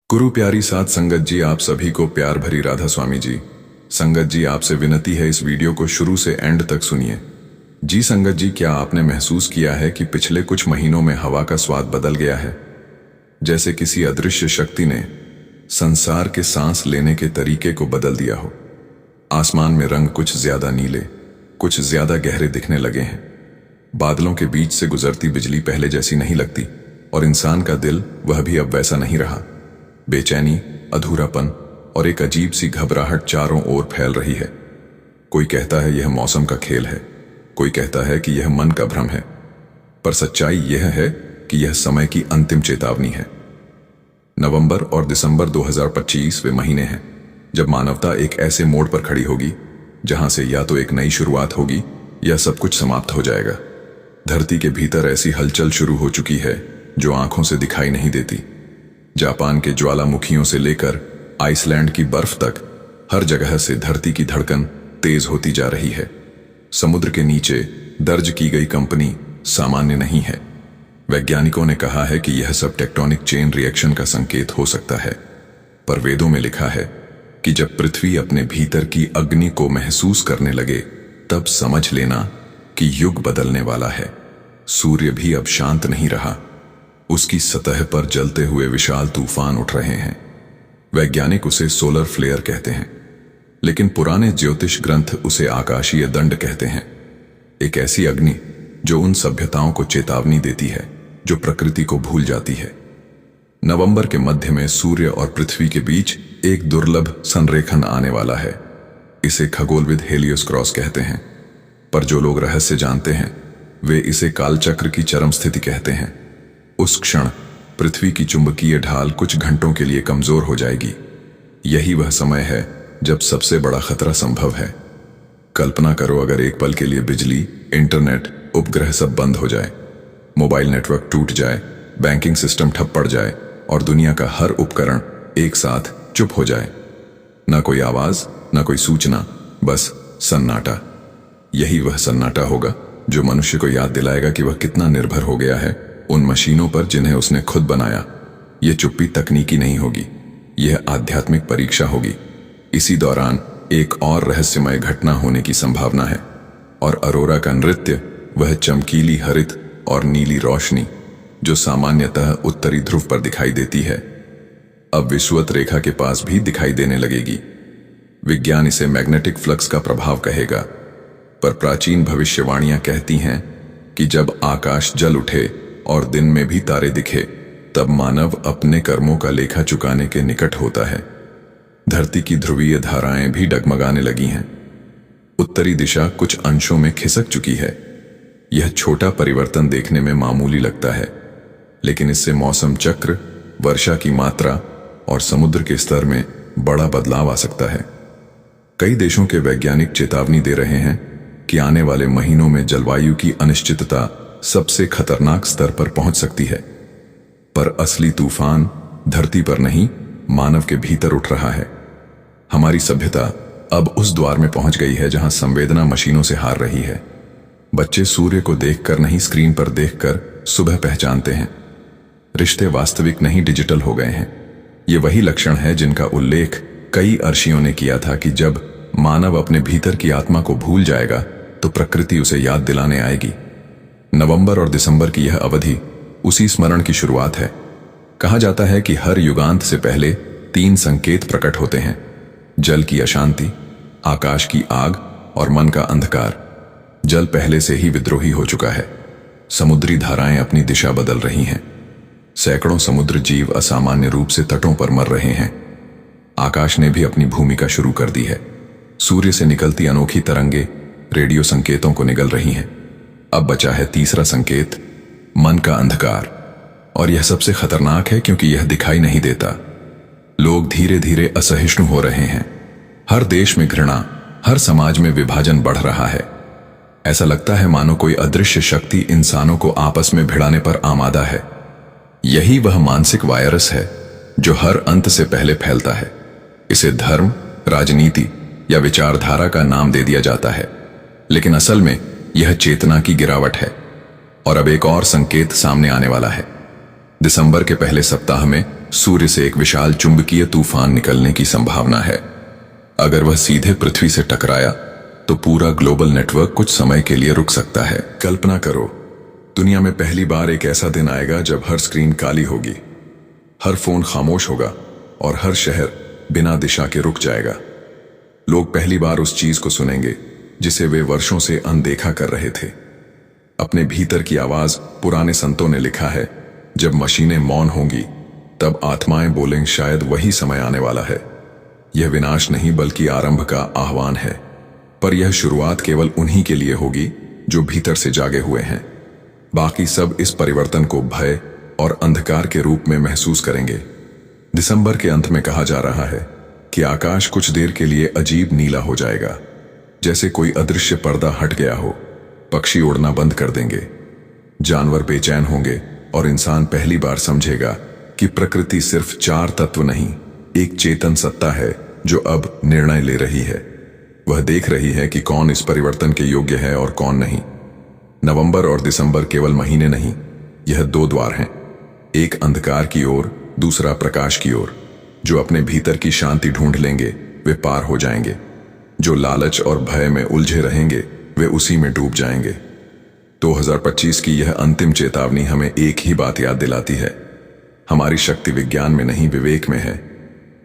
गुरु प्यारी साध संगत जी, आप सभी को प्यार भरी राधा स्वामी जी। संगत जी, आपसे विनती है इस वीडियो को शुरू से एंड तक सुनिए। जी संगत जी, क्या आपने महसूस किया है कि पिछले कुछ महीनों में हवा का स्वाद बदल गया है? जैसे किसी अदृश्य शक्ति ने संसार के सांस लेने के तरीके को बदल दिया हो। आसमान में रंग कुछ ज्यादा नीले, कुछ ज्यादा गहरे दिखने लगे हैं। बादलों के बीच से गुजरती बिजली पहले जैसी नहीं लगती और इंसान का दिल वह भी अब वैसा नहीं रहा। बेचैनी, अधूरापन और एक अजीब सी घबराहट चारों ओर फैल रही है। कोई कहता है यह मौसम का खेल है, कोई कहता है कि यह मन का भ्रम है, पर सच्चाई यह है कि यह समय की अंतिम चेतावनी है। नवंबर और दिसंबर 2025 वे महीने हैं जब मानवता एक ऐसे मोड़ पर खड़ी होगी जहां से या तो एक नई शुरुआत होगी या सब कुछ समाप्त हो जाएगा। धरती के भीतर ऐसी हलचल शुरू हो चुकी है जो आंखों से दिखाई नहीं देती। जापान के ज्वालामुखियों से लेकर आइसलैंड की बर्फ तक हर जगह से धरती की धड़कन तेज होती जा रही है। समुद्र के नीचे दर्ज की गई कंपनी सामान्य नहीं है। वैज्ञानिकों ने कहा है कि यह सब टेक्टोनिक चेन रिएक्शन का संकेत हो सकता है, पर वेदों में लिखा है कि जब पृथ्वी अपने भीतर की अग्नि को महसूस करने लगे तब समझ लेना कि युग बदलने वाला है। सूर्य भी अब शांत नहीं रहा, उसकी सतह पर जलते हुए विशाल तूफान उठ रहे हैं। वैज्ञानिक उसे सोलर फ्लेयर कहते हैं, लेकिन पुराने ज्योतिष ग्रंथ उसे आकाशीय दंड कहते हैं। एक ऐसी अग्नि जो उन सभ्यताओं को चेतावनी देती है जो प्रकृति को भूल जाती है। नवंबर के मध्य में सूर्य और पृथ्वी के बीच एक दुर्लभ संरेखन आने वाला है। इसे खगोलविद हेलियोस क्रॉस कहते हैं, पर जो लोग रहस्य जानते हैं वे इसे कालचक्र की चरम स्थिति कहते हैं। उस क्षण पृथ्वी की चुंबकीय ढाल कुछ घंटों के लिए कमजोर हो जाएगी। यही वह समय है जब सबसे बड़ा खतरा संभव है। कल्पना करो अगर एक पल के लिए बिजली, इंटरनेट, उपग्रह सब बंद हो जाए, मोबाइल नेटवर्क टूट जाए, बैंकिंग सिस्टम ठप पड़ जाए और दुनिया का हर उपकरण एक साथ चुप हो जाए। न कोई आवाज, न कोई सूचना, बस सन्नाटा। यही वह सन्नाटा होगा जो मनुष्य को याद दिलाएगा कि वह कितना निर्भर हो गया है उन मशीनों पर जिन्हें उसने खुद बनाया। यह चुप्पी तकनीकी नहीं होगी, यह आध्यात्मिक परीक्षा होगी। इसी दौरान एक और रहस्यमय घटना होने की संभावना है, और अरोरा का नृत्य, वह चमकीली हरित और नीली रोशनी जो सामान्यतः उत्तरी ध्रुव पर दिखाई देती है, अब विषुवत रेखा के पास भी दिखाई देने लगेगी। विज्ञान इसे मैग्नेटिक फ्लक्स का प्रभाव कहेगा, पर प्राचीन भविष्यवाणियां कहती हैं कि जब आकाश जल उठे और दिन में भी तारे दिखे तब मानव अपने कर्मों का लेखा चुकाने के निकट होता है। धरती की ध्रुवीय धाराएं भी डगमगाने लगी हैं। उत्तरी दिशा कुछ अंशों में खिसक चुकी है। यह छोटा परिवर्तन देखने में मामूली लगता है, लेकिन इससे मौसम चक्र, वर्षा की मात्रा और समुद्र के स्तर में बड़ा बदलाव आ सकता है। कई देशों के वैज्ञानिक चेतावनी दे रहे हैं कि आने वाले महीनों में जलवायु की अनिश्चितता सबसे खतरनाक स्तर पर पहुंच सकती है। पर असली तूफान धरती पर नहीं, मानव के भीतर उठ रहा है। हमारी सभ्यता अब उस द्वार में पहुंच गई है जहां संवेदना मशीनों से हार रही है। बच्चे सूर्य को देखकर नहीं, स्क्रीन पर देखकर सुबह पहचानते हैं। रिश्ते वास्तविक नहीं, डिजिटल हो गए हैं। ये वही लक्षण है जिनका उल्लेख कई अर्षियों ने किया था कि जब मानव अपने भीतर की आत्मा को भूल जाएगा तो प्रकृति उसे याद दिलाने आएगी। नवंबर और दिसंबर की यह अवधि उसी स्मरण की शुरुआत है। कहा जाता है कि हर युगांत से पहले 3 संकेत प्रकट होते हैं: जल की अशांति, आकाश की आग और मन का अंधकार। जल पहले से ही विद्रोही हो चुका है। समुद्री धाराएं अपनी दिशा बदल रही हैं। सैकड़ों समुद्र जीव असामान्य रूप से तटों पर मर रहे हैं। आकाश ने भी अपनी भूमिका शुरू कर दी है। सूर्य से निकलती अनोखी तरंगे रेडियो संकेतों को निगल रही हैं। अब बचा है तीसरा संकेत, मन का अंधकार, और यह सबसे खतरनाक है क्योंकि यह दिखाई नहीं देता। लोग धीरे धीरे असहिष्णु हो रहे हैं। हर देश में घृणा, हर समाज में विभाजन बढ़ रहा है। ऐसा लगता है मानो कोई अदृश्य शक्ति इंसानों को आपस में भिड़ाने पर आमादा है। यही वह मानसिक वायरस है जो हर अंत से पहले फैलता है। इसे धर्म, राजनीति या विचारधारा का नाम दे दिया जाता है, लेकिन असल में यह चेतना की गिरावट है। और अब एक और संकेत सामने आने वाला है। दिसंबर के पहले सप्ताह में सूर्य से एक विशाल चुंबकीय तूफान निकलने की संभावना है। अगर वह सीधे पृथ्वी से टकराया तो पूरा ग्लोबल नेटवर्क कुछ समय के लिए रुक सकता है। कल्पना करो, दुनिया में पहली बार एक ऐसा दिन आएगा जब हर स्क्रीन काली होगी, हर फोन खामोश होगा और हर शहर बिना दिशा के रुक जाएगा। लोग पहली बार उस चीज को सुनेंगे जिसे वे वर्षों से अनदेखा कर रहे थे। अपने भीतर की आवाज। पुराने संतों ने लिखा है, जब मशीनें मौन होंगी तब आत्माएं बोलेंगी, शायद वही समय आने वाला है। यह विनाश नहीं बल्कि आरंभ का आह्वान है, पर यह शुरुआत केवल उन्हीं के लिए होगी जो भीतर से जागे हुए हैं। बाकी सब इस परिवर्तन को भय और अंधकार के रूप में महसूस करेंगे। दिसंबर के अंत में कहा जा रहा है कि आकाश कुछ देर के लिए अजीब नीला हो जाएगा, जैसे कोई अदृश्य पर्दा हट गया हो। पक्षी उड़ना बंद कर देंगे, जानवर बेचैन होंगे और इंसान पहली बार समझेगा कि प्रकृति सिर्फ चार तत्व नहीं, एक चेतन सत्ता है जो अब निर्णय ले रही है। वह देख रही है कि कौन इस परिवर्तन के योग्य है और कौन नहीं। नवंबर और दिसंबर केवल महीने नहीं, यह दो द्वार हैं, एक अंधकार की ओर, दूसरा प्रकाश की ओर। जो अपने भीतर की शांति ढूंढ लेंगे वे पार हो जाएंगे, जो लालच और भय में उलझे रहेंगे वे उसी में डूब जाएंगे। 2025 की यह अंतिम चेतावनी हमें एक ही बात याद दिलाती है, हमारी शक्ति विज्ञान में नहीं विवेक में है।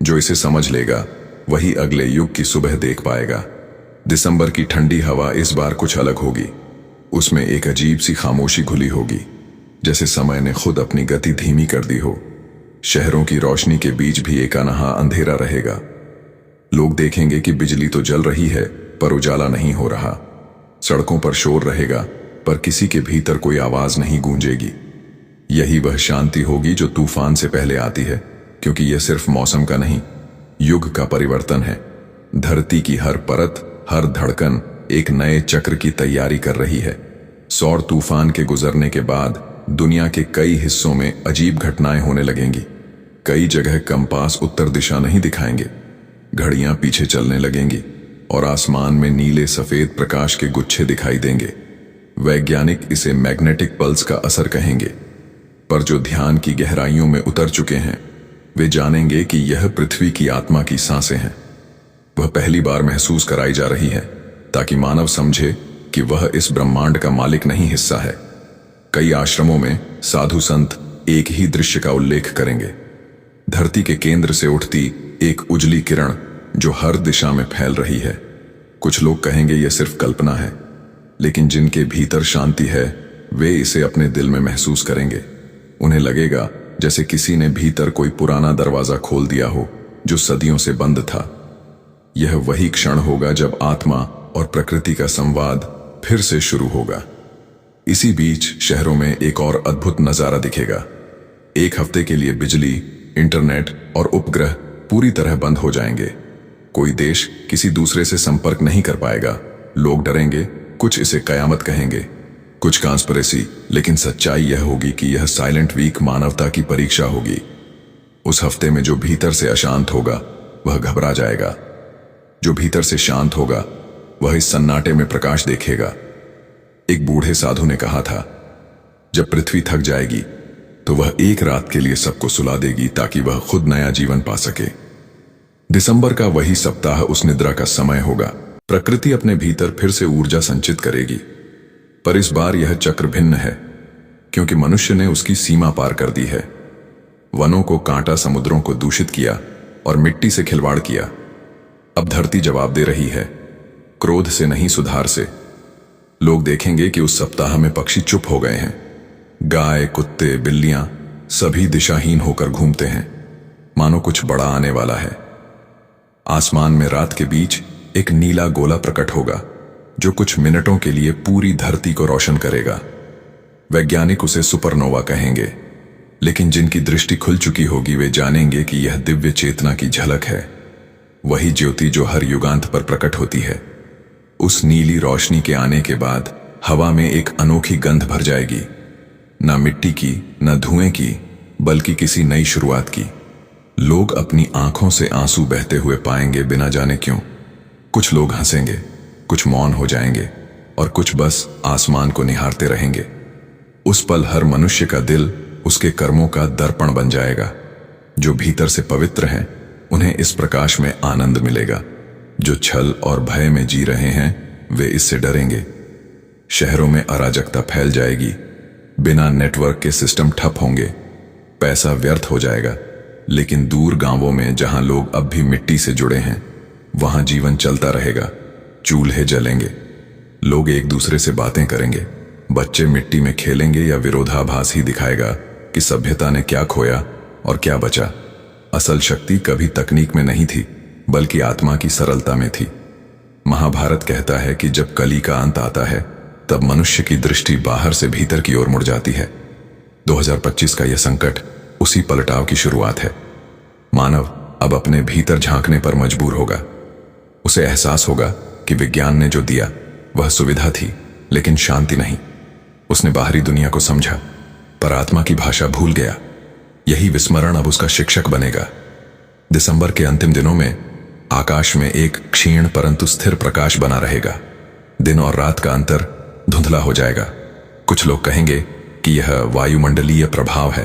जो इसे समझ लेगा वही अगले युग की सुबह देख पाएगा। दिसंबर की ठंडी हवा इस बार कुछ अलग होगी। उसमें एक अजीब सी खामोशी घुली होगी, जैसे समय ने खुद अपनी गति धीमी कर दी हो। शहरों की रोशनी के बीच भी एक अनहा अंधेरा रहेगा। लोग देखेंगे कि बिजली तो जल रही है पर उजाला नहीं हो रहा। सड़कों पर शोर रहेगा पर किसी के भीतर कोई आवाज नहीं गूंजेगी। यही वह शांति होगी जो तूफान से पहले आती है, क्योंकि यह सिर्फ मौसम का नहीं, युग का परिवर्तन है। धरती की हर परत, हर धड़कन एक नए चक्र की तैयारी कर रही है। सौर तूफान के गुजरने के बाद दुनिया के कई हिस्सों में अजीब घटनाएं होने लगेंगी। कई जगह कंपास उत्तर दिशा नहीं दिखाएंगे, घड़ियां पीछे चलने लगेंगी और आसमान में नीले सफेद प्रकाश के गुच्छे दिखाई देंगे। वैज्ञानिक इसे मैग्नेटिक पल्स का असर कहेंगे, पर जो ध्यान की गहराइयों में उतर चुके हैं वे जानेंगे कि यह पृथ्वी की आत्मा की सांसें हैं। वह पहली बार महसूस कराई जा रही है ताकि मानव समझे कि वह इस ब्रह्मांड का मालिक नहीं, हिस्सा है। कई आश्रमों में साधु संत एक ही दृश्य का उल्लेख करेंगे, धरती के केंद्र से उठती एक उजली किरण जो हर दिशा में फैल रही है। कुछ लोग कहेंगे यह सिर्फ कल्पना है, लेकिन जिनके भीतर शांति है वे इसे अपने दिल में महसूस करेंगे। उन्हें लगेगा जैसे किसी ने भीतर कोई पुराना दरवाजा खोल दिया हो जो सदियों से बंद था। यह वही क्षण होगा जब आत्मा और प्रकृति का संवाद फिर से शुरू होगा। इसी बीच शहरों में एक और अद्भुत नजारा दिखेगा। एक हफ्ते के लिए बिजली, इंटरनेट और उपग्रह पूरी तरह बंद हो जाएंगे। कोई देश किसी दूसरे से संपर्क नहीं कर पाएगा। लोग डरेंगे, कुछ इसे कयामत कहेंगे, कुछ कॉन्स्पिरेसी, लेकिन सच्चाई यह होगी कि यह साइलेंट वीक मानवता की परीक्षा होगी। उस हफ्ते में जो भीतर से अशांत होगा वह घबरा जाएगा, जो भीतर से शांत होगा वह इस सन्नाटे में प्रकाश देखेगा। एक बूढ़े साधु ने कहा था, जब पृथ्वी थक जाएगी तो वह एक रात के लिए सबको सुला देगी ताकि वह खुद नया जीवन पा सके। दिसंबर का वही सप्ताह उस निद्रा का समय होगा। प्रकृति अपने भीतर फिर से ऊर्जा संचित करेगी, पर इस बार यह चक्र भिन्न है, क्योंकि मनुष्य ने उसकी सीमा पार कर दी है। वनों को काटा, समुद्रों को दूषित किया और मिट्टी से खिलवाड़ किया। अब धरती जवाब दे रही है, क्रोध से नहीं, सुधार से। लोग देखेंगे कि उस सप्ताह में पक्षी चुप हो गए हैं। गाय, कुत्ते, बिल्लियां सभी दिशाहीन होकर घूमते हैं, मानो कुछ बड़ा आने वाला है। आसमान में रात के बीच एक नीला गोला प्रकट होगा जो कुछ मिनटों के लिए पूरी धरती को रोशन करेगा। वैज्ञानिक उसे सुपरनोवा कहेंगे, लेकिन जिनकी दृष्टि खुल चुकी होगी वे जानेंगे कि यह दिव्य चेतना की झलक है, वही ज्योति जो हर युगांत पर प्रकट होती है। उस नीली रोशनी के आने के बाद हवा में एक अनोखी गंध भर जाएगी, न मिट्टी की, न धुएं की, बल्कि किसी नई शुरुआत की। लोग अपनी आंखों से आंसू बहते हुए पाएंगे, बिना जाने क्यों। कुछ लोग हंसेंगे, कुछ मौन हो जाएंगे और कुछ बस आसमान को निहारते रहेंगे। उस पल हर मनुष्य का दिल उसके कर्मों का दर्पण बन जाएगा। जो भीतर से पवित्र हैं उन्हें इस प्रकाश में आनंद मिलेगा। जो छल और भय में जी रहे हैं वे इससे डरेंगे। शहरों में अराजकता फैल जाएगी, बिना नेटवर्क के सिस्टम ठप होंगे, पैसा व्यर्थ हो जाएगा। लेकिन दूर गांवों में जहां लोग अब भी मिट्टी से जुड़े हैं वहां जीवन चलता रहेगा। चूल्हे जलेंगे, लोग एक दूसरे से बातें करेंगे, बच्चे मिट्टी में खेलेंगे या विरोधाभास ही दिखाएगा कि सभ्यता ने क्या खोया और क्या बचा। असल शक्ति कभी तकनीक में नहीं थी बल्कि आत्मा की सरलता में थी। महाभारत कहता है कि जब कली का अंत आता है तब मनुष्य की दृष्टि बाहर से भीतर की ओर मुड़ जाती है। 2025 का यह संकट उसी पलटाव की शुरुआत है। मानव अब अपने भीतर झांकने पर मजबूर होगा। उसे एहसास होगा कि विज्ञान ने जो दिया वह सुविधा थी लेकिन शांति नहीं। उसने बाहरी दुनिया को समझा पर आत्मा की भाषा भूल गया। यही विस्मरण अब उसका शिक्षक बनेगा। दिसंबर के अंतिम दिनों में आकाश में एक क्षीण परंतु स्थिर प्रकाश बना रहेगा। दिन और रात का अंतर धुंधला हो जाएगा। कुछ लोग कहेंगे कि यह वायुमंडलीय प्रभाव है,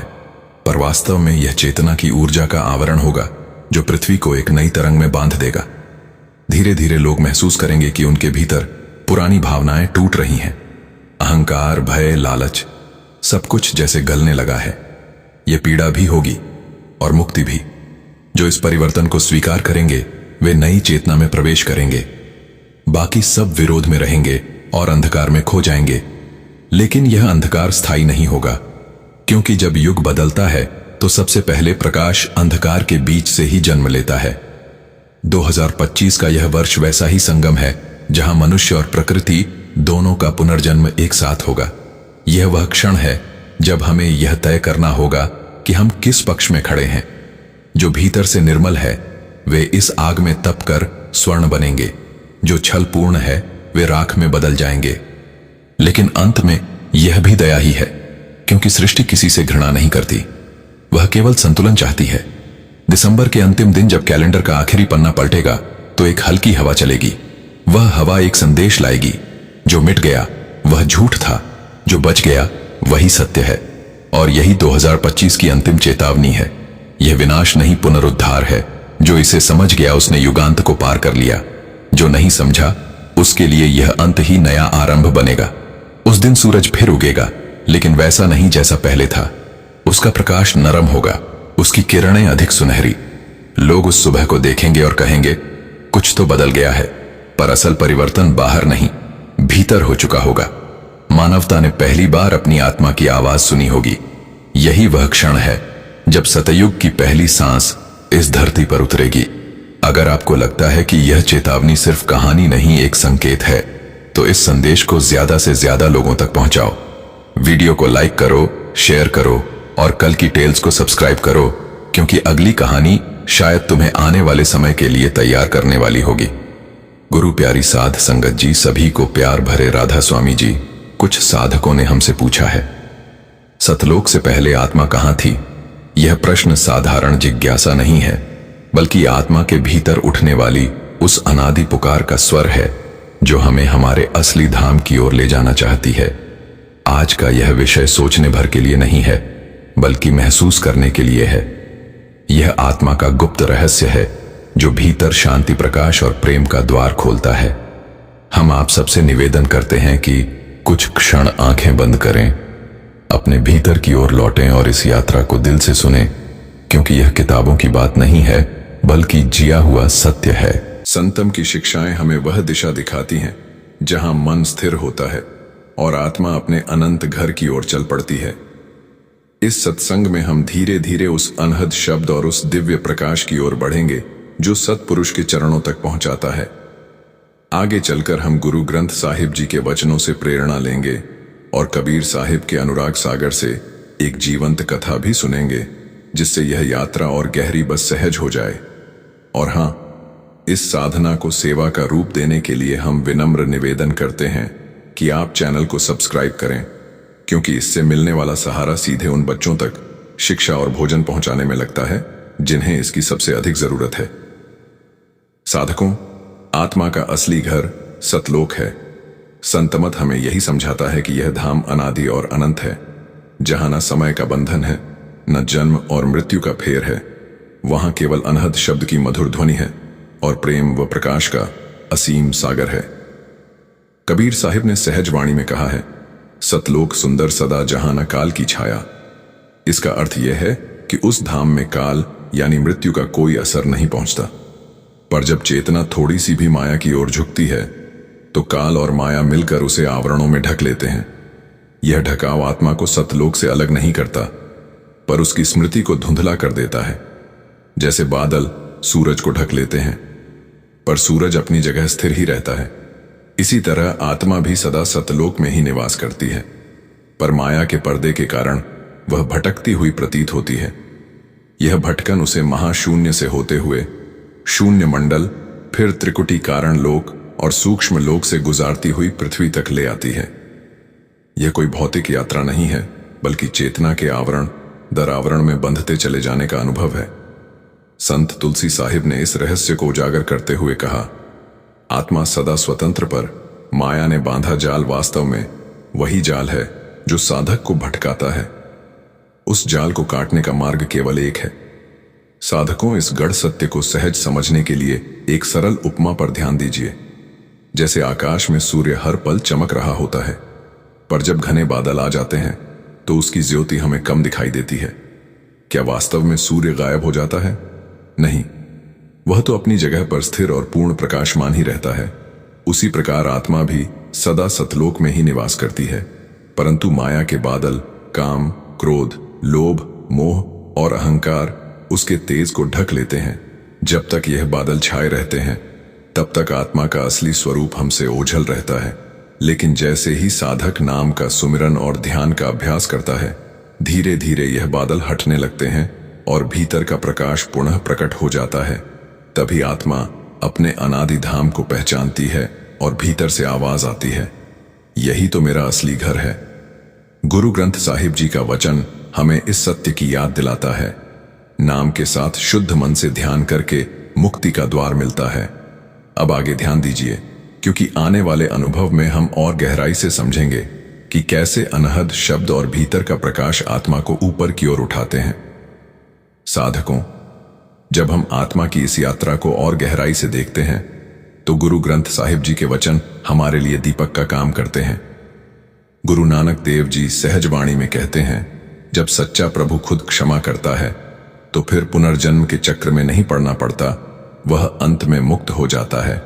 पर वास्तव में यह चेतना की ऊर्जा का आवरण होगा जो पृथ्वी को एक नई तरंग में बांध देगा। धीरे धीरे लोग महसूस करेंगे कि उनके भीतर पुरानी भावनाएं टूट रही हैं। अहंकार, भय, लालच, सब कुछ जैसे गलने लगा है। यह पीड़ा भी होगी और मुक्ति भी। जो इस परिवर्तन को स्वीकार करेंगे वे नई चेतना में प्रवेश करेंगे। बाकी सब विरोध में रहेंगे और अंधकार में खो जाएंगे। लेकिन यह अंधकार स्थायी नहीं होगा, क्योंकि जब युग बदलता है तो सबसे पहले प्रकाश अंधकार के बीच से ही जन्म लेता है। 2025 का यह वर्ष वैसा ही संगम है जहां मनुष्य और प्रकृति दोनों का पुनर्जन्म एक साथ होगा। यह वह क्षण है जब हमें यह तय करना होगा कि हम किस पक्ष में खड़े हैं। जो भीतर से निर्मल है वे इस आग में तप कर स्वर्ण बनेंगे। जो छल पूर्ण है वे राख में बदल जाएंगे। लेकिन अंत में यह भी दया ही है, क्योंकि सृष्टि किसी से घृणा नहीं करती, वह केवल संतुलन चाहती है। दिसंबर के अंतिम दिन जब कैलेंडर का आखिरी पन्ना पलटेगा तो एक हल्की हवा चलेगी। वह हवा एक संदेश लाएगी, जो मिट गया वह झूठ था, जो बच गया वही सत्य है। और यही 2025 की अंतिम चेतावनी है। यह विनाश नहीं, पुनरुद्धार है। जो इसे समझ गया उसने युगांत को पार कर लिया। जो नहीं समझा उसके लिए यह अंत ही नया आरंभ बनेगा। उस दिन सूरज फिर उगेगा, लेकिन वैसा नहीं जैसा पहले था। उसका प्रकाश नरम होगा, उसकी किरणें अधिक सुनहरी। लोग उस सुबह को देखेंगे और कहेंगे कुछ तो बदल गया है, पर असल परिवर्तन बाहर नहीं भीतर हो चुका होगा। मानवता ने पहली बार अपनी आत्मा की आवाज सुनी होगी। यही वह क्षण है जब सतयुग की पहली सांस इस धरती पर उतरेगी। अगर आपको लगता है कि यह चेतावनी सिर्फ कहानी नहीं एक संकेत है, तो इस संदेश को ज्यादा से ज्यादा लोगों तक पहुंचाओ। वीडियो को लाइक करो, शेयर करो और कल की टेल्स को सब्सक्राइब करो, क्योंकि अगली कहानी शायद तुम्हें आने वाले समय के लिए तैयार करने वाली होगी। गुरु प्यारी साध संगत जी, सभी को प्यार भरे राधा स्वामी जी। कुछ साधकों ने हमसे पूछा है, सतलोक से पहले आत्मा कहां थी? यह प्रश्न साधारण जिज्ञासा नहीं है, बल्कि आत्मा के भीतर उठने वाली उस अनादि पुकार का स्वर है जो हमें हमारे असली धाम की ओर ले जाना चाहती है। आज का यह विषय सोचने भर के लिए नहीं है, बल्कि महसूस करने के लिए है। यह आत्मा का गुप्त रहस्य है जो भीतर शांति, प्रकाश और प्रेम का द्वार खोलता है। हम आप सबसे निवेदन करते हैं कि कुछ क्षण आंखें बंद करें, अपने भीतर की ओर लौटें और इस यात्रा को दिल से सुनें, क्योंकि यह किताबों की बात नहीं है बल्कि जिया हुआ सत्य है। संतम की शिक्षाएं हमें वह दिशा दिखाती हैं जहां मन स्थिर होता है और आत्मा अपने अनंत घर की ओर चल पड़ती है। इस सत्संग में हम धीरे धीरे उस अनहद शब्द और उस दिव्य प्रकाश की ओर बढ़ेंगे जो सत्पुरुष के चरणों तक पहुंचाता है। आगे चलकर हम गुरु ग्रंथ साहिब जी के वचनों से प्रेरणा लेंगे और कबीर साहिब के अनुराग सागर से एक जीवंत कथा भी सुनेंगे, जिससे यह यात्रा और गहरी बस सहज हो जाए। और हां, इस साधना को सेवा का रूप देने के लिए हम विनम्र निवेदन करते हैं कि आप चैनल को सब्सक्राइब करें, क्योंकि इससे मिलने वाला सहारा सीधे उन बच्चों तक शिक्षा और भोजन पहुंचाने में लगता है जिन्हें इसकी सबसे अधिक जरूरत है। साधकों, आत्मा का असली घर सतलोक है। संतमत हमें यही समझाता है कि यह धाम अनादि और अनंत है, जहां न समय का बंधन है, न जन्म और मृत्यु का फेर है, वहां केवल अनहद शब्द की मधुर ध्वनि है और प्रेम व प्रकाश का असीम सागर है। कबीर साहिब ने सहज वाणी में कहा है, सतलोक सुंदर सदा जहां न काल की छाया। इसका अर्थ यह है कि उस धाम में काल यानी मृत्यु का कोई असर नहीं पहुंचता। पर जब चेतना थोड़ी सी भी माया की ओर झुकती है तो काल और माया मिलकर उसे आवरणों में ढक लेते हैं। यह ढकाव आत्मा को सतलोक से अलग नहीं करता, पर उसकी स्मृति को धुंधला कर देता है। जैसे बादल सूरज को ढक लेते हैं, पर सूरज अपनी जगह स्थिर ही रहता है। इसी तरह आत्मा भी सदा सतलोक में ही निवास करती है, पर माया के पर्दे के कारण वह भटकती हुई प्रतीत होती है। यह भटकन उसे महाशून्य से होते हुए शून्य मंडल, फिर त्रिकुटी कारण लोक और सूक्ष्म लोक से गुजारती हुई पृथ्वी तक ले आती है। यह कोई भौतिक यात्रा नहीं है, बल्कि चेतना के आवरण दर आवरण में बंधते चले जाने का अनुभव है। संत तुलसी साहिब ने इस रहस्य को उजागर करते हुए कहा, आत्मा सदा स्वतंत्र पर माया ने बांधा जाल वास्तव में वही जाल है जो साधक को भटकाता है। उस जाल को काटने का मार्ग केवल एक है। साधकों, इस गढ़ सत्य को सहज समझने के लिए एक सरल उपमा पर ध्यान दीजिए। जैसे आकाश में सूर्य हर पल चमक रहा होता है, पर जब घने बादल आ जाते हैं तो उसकी ज्योति हमें कम दिखाई देती है। क्या वास्तव में सूर्य गायब हो जाता है? नहीं, वह तो अपनी जगह पर स्थिर और पूर्ण प्रकाशमान ही रहता है। उसी प्रकार आत्मा भी सदा सतलोक में ही निवास करती है, परंतु माया के बादल काम, क्रोध, लोभ, मोह और अहंकार उसके तेज को ढक लेते हैं। जब तक यह बादल छाए रहते हैं तब तक आत्मा का असली स्वरूप हमसे ओझल रहता है। लेकिन जैसे ही साधक नाम का सुमिरन और ध्यान का अभ्यास करता है, धीरे धीरे यह बादल हटने लगते हैं और भीतर का प्रकाश पुनः प्रकट हो जाता है। तभी आत्मा अपने अनादि धाम को पहचानती है और भीतर से आवाज आती है, यही तो मेरा असली घर है। गुरु ग्रंथ साहिब जी का वचन हमें इस सत्य की याद दिलाता है। नाम के साथ शुद्ध मन से ध्यान करके मुक्ति का द्वार मिलता है। अब आगे ध्यान दीजिए, क्योंकि आने वाले अनुभव में हम और गहराई से समझेंगे कि कैसे अनहद शब्द और भीतर का प्रकाश आत्मा को ऊपर की ओर उठाते हैं। साधकों, जब हम आत्मा की इस यात्रा को और गहराई से देखते हैं तो गुरु ग्रंथ साहिब जी के वचन हमारे लिए दीपक का काम करते हैं। गुरु नानक देव जी सहज वाणी में कहते हैं, जब सच्चा प्रभु खुद क्षमा करता है तो फिर पुनर्जन्म के चक्र में नहीं पड़ना पड़ता, वह अंत में मुक्त हो जाता है।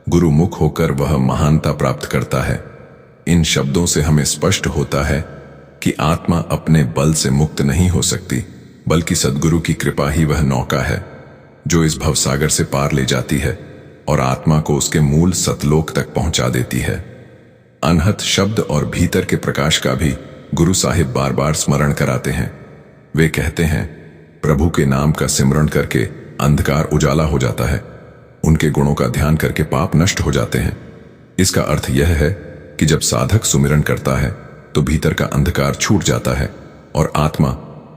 गुरु मुख होकर वह महानता प्राप्त करता है। इन शब्दों से हमें स्पष्ट होता है कि आत्मा अपने बल से मुक्त नहीं हो सकती, बल्कि सद्गुरु की कृपा ही वह नौका है जो इस भवसागर से पार ले जाती है और आत्मा को उसके मूल सतलोक तक पहुंचा देती है। अनहत शब्द और भीतर के प्रकाश का भी गुरु साहिब बार बार स्मरण कराते हैं। वे कहते हैं, प्रभु के नाम का सिमरण करके अंधकार उजाला हो जाता है, उनके गुणों का ध्यान करके पाप नष्ट हो जाते हैं। इसका अर्थ यह है कि जब साधक सुमिरन करता है तो भीतर का अंधकार छूट जाता है और आत्मा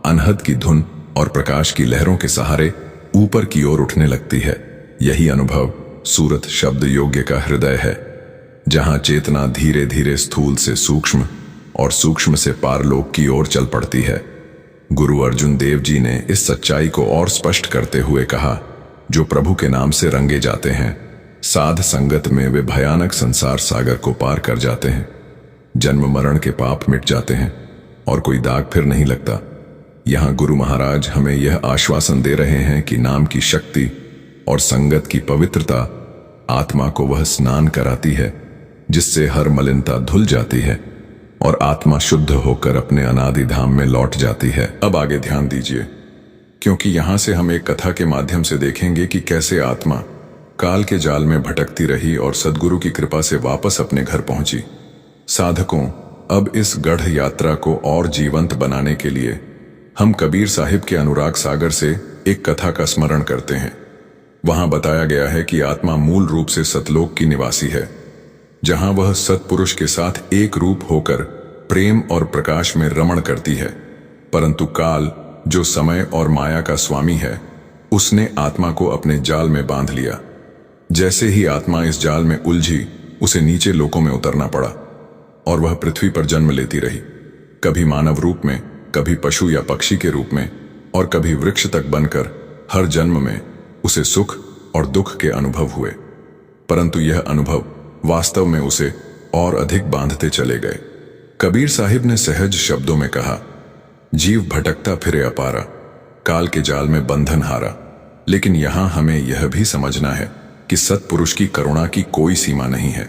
अनहद की धुन और प्रकाश की लहरों के सहारे ऊपर की ओर उठने लगती है। यही अनुभव सूरत शब्द योग्य का हृदय है, जहां चेतना धीरे धीरे स्थूल से सूक्ष्म और सूक्ष्म से पारलोक की ओर चल पड़ती है। गुरु अर्जुन देव जी ने इस सच्चाई को और स्पष्ट करते हुए कहा, जो प्रभु के नाम से रंगे जाते हैं, साध संगत में वे भयानक संसार सागर को पार कर जाते हैं। जन्म मरण के पाप मिट जाते हैं और कोई दाग फिर नहीं लगता। यहाँ गुरु महाराज हमें यह आश्वासन दे रहे हैं कि नाम की शक्ति और संगत की पवित्रता आत्मा को वह स्नान कराती है जिससे हर मलिनता धुल जाती है और आत्मा शुद्ध होकर अपने अनादि धाम में लौट जाती है। अब आगे ध्यान दीजिए, क्योंकि यहां से हम एक कथा के माध्यम से देखेंगे कि कैसे आत्मा काल के जाल में भटकती रही और सद्गुरु की कृपा से वापस अपने घर पहुंची। साधकों, अब इस गढ़ यात्रा को और जीवंत बनाने के लिए हम कबीर साहिब के अनुराग सागर से एक कथा का स्मरण करते हैं। वहां बताया गया है कि आत्मा मूल रूप से सतलोक की निवासी है, जहां वह सत्पुरुष के साथ एक रूप होकर प्रेम और प्रकाश में रमण करती है। परंतु काल, जो समय और माया का स्वामी है, उसने आत्मा को अपने जाल में बांध लिया। जैसे ही आत्मा इस जाल में उलझी, उसे नीचे लोकों में उतरना पड़ा और वह पृथ्वी पर जन्म लेती रही, कभी मानव रूप में, कभी पशु या पक्षी के रूप में और कभी वृक्ष तक बनकर हर जन्म में उसे सुख और दुख के अनुभव हुए, परंतु यह अनुभव वास्तव में उसे और अधिक बांधते चले गए। कबीर साहिब ने सहज शब्दों में कहा, जीव भटकता फिरे अपारा, काल के जाल में बंधन हारा। लेकिन यहां हमें यह भी समझना है कि सत्पुरुष की करुणा की कोई सीमा नहीं है।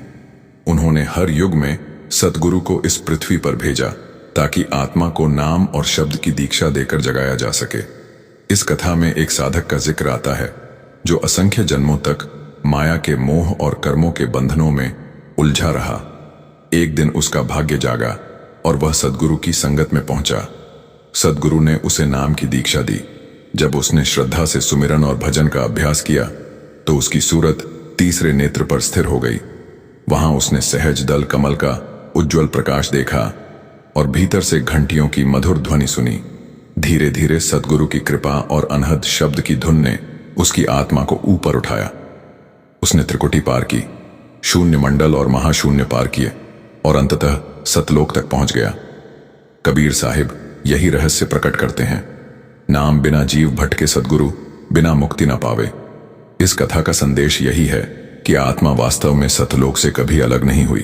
उन्होंने हर युग में सद्गुरु को इस पृथ्वी पर भेजा ताकि आत्मा को नाम और शब्द की दीक्षा देकर जगाया जा सके। इस कथा में एक साधक का जिक्र आता है जो असंख्य जन्मों तक माया के मोह और कर्मों के बंधनों में उलझा रहा। एक दिन उसका भाग्य जागा और वह सद्गुरु की संगत में पहुंचा। सद्गुरु ने उसे नाम की दीक्षा दी। जब उसने श्रद्धा से सुमिरन और भजन का अभ्यास किया तो उसकी सूरत तीसरे नेत्र पर स्थिर हो गई। वहां उसने सहज दल कमल का उज्जवल प्रकाश देखा और भीतर से घंटियों की मधुर ध्वनि सुनी। धीरे धीरे सद्गुरु की कृपा और अनहद शब्द की धुन ने उसकी आत्मा को ऊपर उठाया। उसने त्रिकुटी पार की, शून्य मंडल और महाशून्य पार किए और अंततः सतलोक तक पहुंच गया। कबीर साहिब यही रहस्य प्रकट करते हैं। नाम बिना जीव भटके सद्गुरु बिना मुक्ति न पावे। इस कथा का संदेश यही है कि आत्मा वास्तव में सतलोक से कभी अलग नहीं हुई,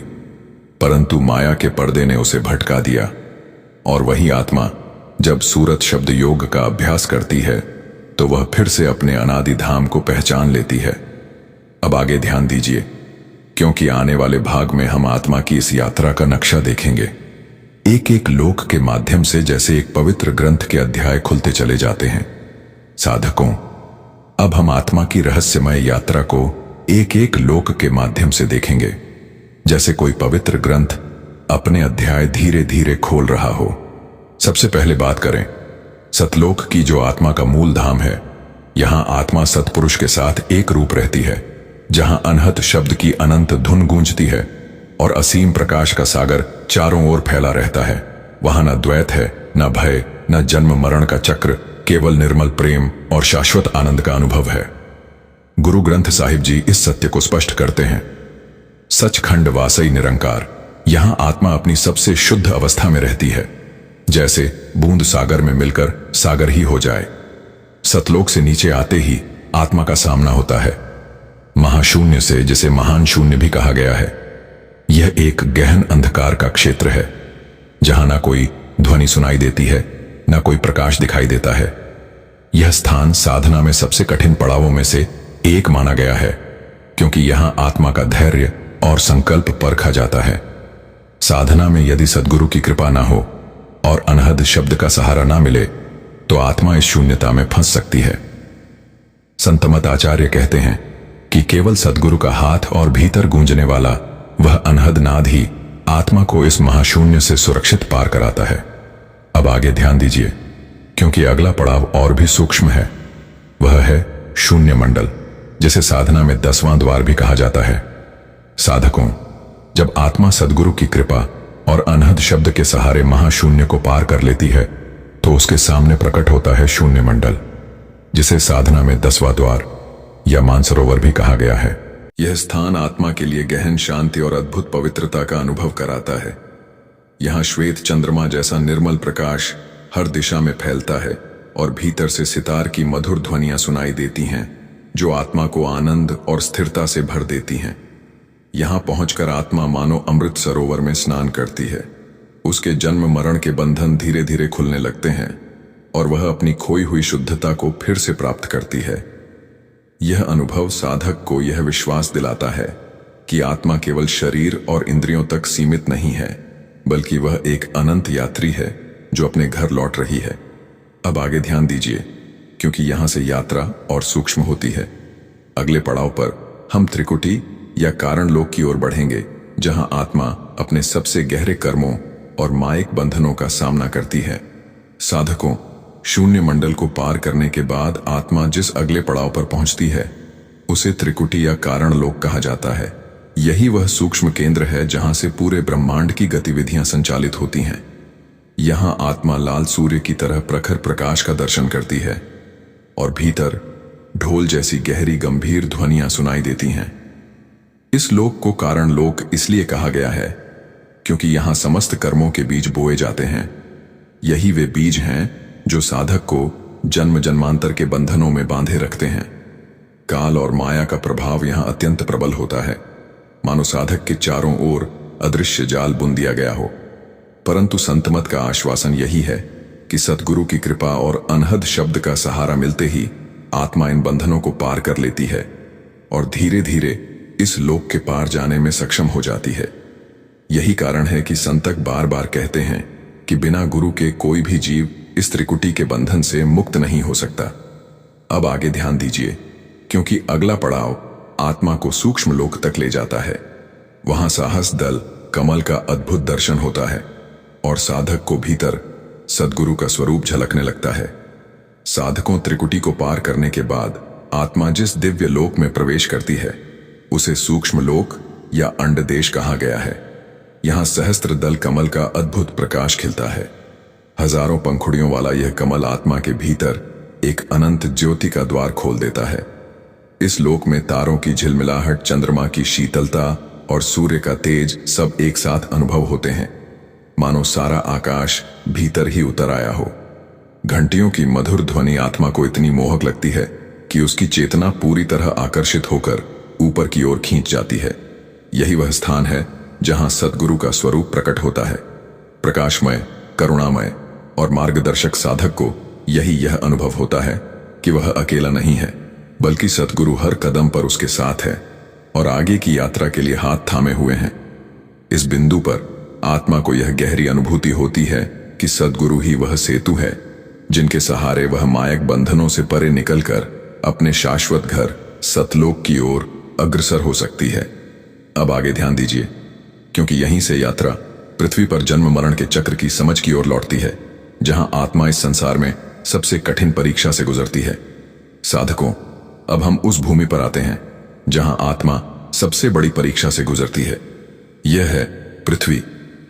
परंतु माया के पर्दे ने उसे भटका दिया। और वही आत्मा जब सूरत शब्द योग का अभ्यास करती है तो वह फिर से अपने अनादि धाम को पहचान लेती है। अब आगे ध्यान दीजिए, क्योंकि आने वाले भाग में हम आत्मा की इस यात्रा का नक्शा देखेंगे। एक एक लोक के माध्यम से जैसे एक पवित्र ग्रंथ के अध्याय खुलते चले जाते हैं। साधकों, अब हम आत्मा की रहस्यमय यात्रा को एक एक लोक के माध्यम से देखेंगे, जैसे कोई पवित्र ग्रंथ अपने अध्याय धीरे धीरे खोल रहा हो। सबसे पहले बात करें सतलोक की, जो आत्मा का मूल धाम है। यहां आत्मा सत्पुरुष के साथ एक रूप रहती है, जहां अनहद शब्द की अनंत धुन गूंजती है और असीम प्रकाश का सागर चारों ओर फैला रहता है। वहां न द्वैत है, न भय, न जन्म मरण का चक्र, केवल निर्मल प्रेम और शाश्वत आनंद का अनुभव है। गुरु ग्रंथ साहिब जी इस सत्य को स्पष्ट करते हैं। सचखंड वासई निरंकार। यहां आत्मा अपनी सबसे शुद्ध अवस्था में रहती है, जैसे बूंद सागर में मिलकर सागर ही हो जाए। सतलोक से नीचे आते ही आत्मा का सामना होता है महाशून्य से, जिसे महान शून्य भी कहा गया है। यह एक गहन अंधकार का क्षेत्र है, जहां ना कोई ध्वनि सुनाई देती है, ना कोई प्रकाश दिखाई देता है। यह स्थान साधना में सबसे कठिन पड़ावों में से एक माना गया है, क्योंकि यहां आत्मा का धैर्य और संकल्प परखा जाता है। साधना में यदि सद्गुरु की कृपा ना हो और अनहद शब्द का सहारा ना मिले तो आत्मा इस शून्यता में फंस सकती है। संतमत आचार्य कहते हैं कि केवल सद्गुरु का हाथ और भीतर गूंजने वाला वह अनहद नाद ही आत्मा को इस महाशून्य से सुरक्षित पार कराता है। अब आगे ध्यान दीजिए, क्योंकि अगला पड़ाव और भी सूक्ष्म है। वह है शून्य मंडल, जिसे साधना में 10वां द्वार भी कहा जाता है। साधकों, जब आत्मा सद्गुरु की कृपा और अनहद शब्द के सहारे महाशून्य को पार कर लेती है तो उसके सामने प्रकट होता है शून्य मंडल, जिसे साधना में 10वां द्वार या मानसरोवर भी कहा गया है। यह स्थान आत्मा के लिए गहन शांति और अद्भुत पवित्रता का अनुभव कराता है। यहां श्वेत चंद्रमा जैसा निर्मल प्रकाश हर दिशा में फैलता है और भीतर से सितार की मधुर ध्वनियां सुनाई देती हैं, जो आत्मा को आनंद और स्थिरता से भर देती हैं। यहां पहुंचकर आत्मा मानो अमृत सरोवर में स्नान करती है। उसके जन्म मरण के बंधन धीरे धीरे खुलने लगते हैं और वह अपनी खोई हुई शुद्धता को फिर से प्राप्त करती है। यह अनुभव साधक को यह विश्वास दिलाता है कि आत्मा केवल शरीर और इंद्रियों तक सीमित नहीं है, बल्कि वह एक अनंत यात्री है जो अपने घर लौट रही है। अब आगे ध्यान दीजिए, क्योंकि यहां से यात्रा और सूक्ष्म होती है। अगले पड़ाव पर हम त्रिकुटी या कारण लोक की ओर बढ़ेंगे, जहां आत्मा अपने सबसे गहरे कर्मों और मायिक बंधनों का सामना करती है। साधकों, शून्य मंडल को पार करने के बाद आत्मा जिस अगले पड़ाव पर पहुंचती है उसे त्रिकुटी या कारण लोक कहा जाता है। यही वह सूक्ष्म केंद्र है जहां से पूरे ब्रह्मांड की गतिविधियां संचालित होती हैं। यहां आत्मा लाल सूर्य की तरह प्रखर प्रकाश का दर्शन करती है और भीतर ढोल जैसी गहरी गंभीर ध्वनियां सुनाई देती हैं। इस लोक को कारण लोक इसलिए कहा गया है क्योंकि यहां समस्त कर्मों के बीज बोए जाते हैं। यही वे बीज हैं जो साधक को जन्म जन्मांतर के बंधनों में बांधे रखते हैं। काल और माया का प्रभाव यहाँ अत्यंत प्रबल होता है, मानो साधक के चारों ओर अदृश्य जाल बुन दिया गया हो। परंतु संतमत का आश्वासन यही है कि सतगुरु की कृपा और अनहद शब्द का सहारा मिलते ही आत्मा इन बंधनों को पार कर लेती है और धीरे धीरे इस लोक के पार जाने में सक्षम हो जाती है। यही कारण है कि संतक बार बार कहते हैं कि बिना गुरु के कोई भी जीव इस त्रिकुटी के बंधन से मुक्त नहीं हो सकता। अब आगे ध्यान दीजिए, क्योंकि अगला पड़ाव आत्मा को सूक्ष्म लोक तक ले जाता है। वहां साहस दल कमल का अद्भुत दर्शन होता है और साधक को भीतर सद्गुरु का स्वरूप झलकने लगता है। साधकों त्रिकुटी को पार करने के बाद आत्मा जिस दिव्य लोक में प्रवेश करती है उसे सूक्ष्म लोक या अंडदेश कहा गया है। यहां सहस्त्र दल कमल का अद्भुत प्रकाश खिलता है। हजारों पंखुड़ियों वाला यह कमल आत्मा के भीतर एक अनंत ज्योति का द्वार खोल देता है। इस लोक में तारों की झिलमिलाहट, चंद्रमा की शीतलता और सूर्य का तेज सब एक साथ अनुभव होते हैं, मानो सारा आकाश भीतर ही उतर आया हो। घंटियों की मधुर ध्वनि आत्मा को इतनी मोहक लगती है कि उसकी चेतना पूरी तरह आकर्षित होकर ऊपर की ओर खींच जाती है। यही वह स्थान है जहां सद्गुरु का स्वरूप प्रकट होता है। प्रकाशमय, करुणामय और मार्गदर्शक साधक को यह अनुभव होता है कि वह अकेला नहीं है, बल्कि सद्गुरु हर कदम पर उसके साथ है और आगे की यात्रा के लिए हाथ थामे हुए हैं। इस बिंदु पर आत्मा को यह गहरी अनुभूति होती है कि सद्गुरु ही वह सेतु है जिनके सहारे वह मायक बंधनों से परे निकलकर अपने शाश्वत घर सतलोक की ओर अग्रसर हो सकती है। अब आगे ध्यान दीजिए, क्योंकि यहीं से यात्रा पृथ्वी पर जन्म मरण के चक्र की समझ की ओर लौटती है, जहां आत्मा इस संसार में सबसे कठिन परीक्षा से गुजरती है। साधकों, अब हम उस भूमि पर आते हैं जहां आत्मा सबसे बड़ी परीक्षा से गुजरती है। यह है पृथ्वी,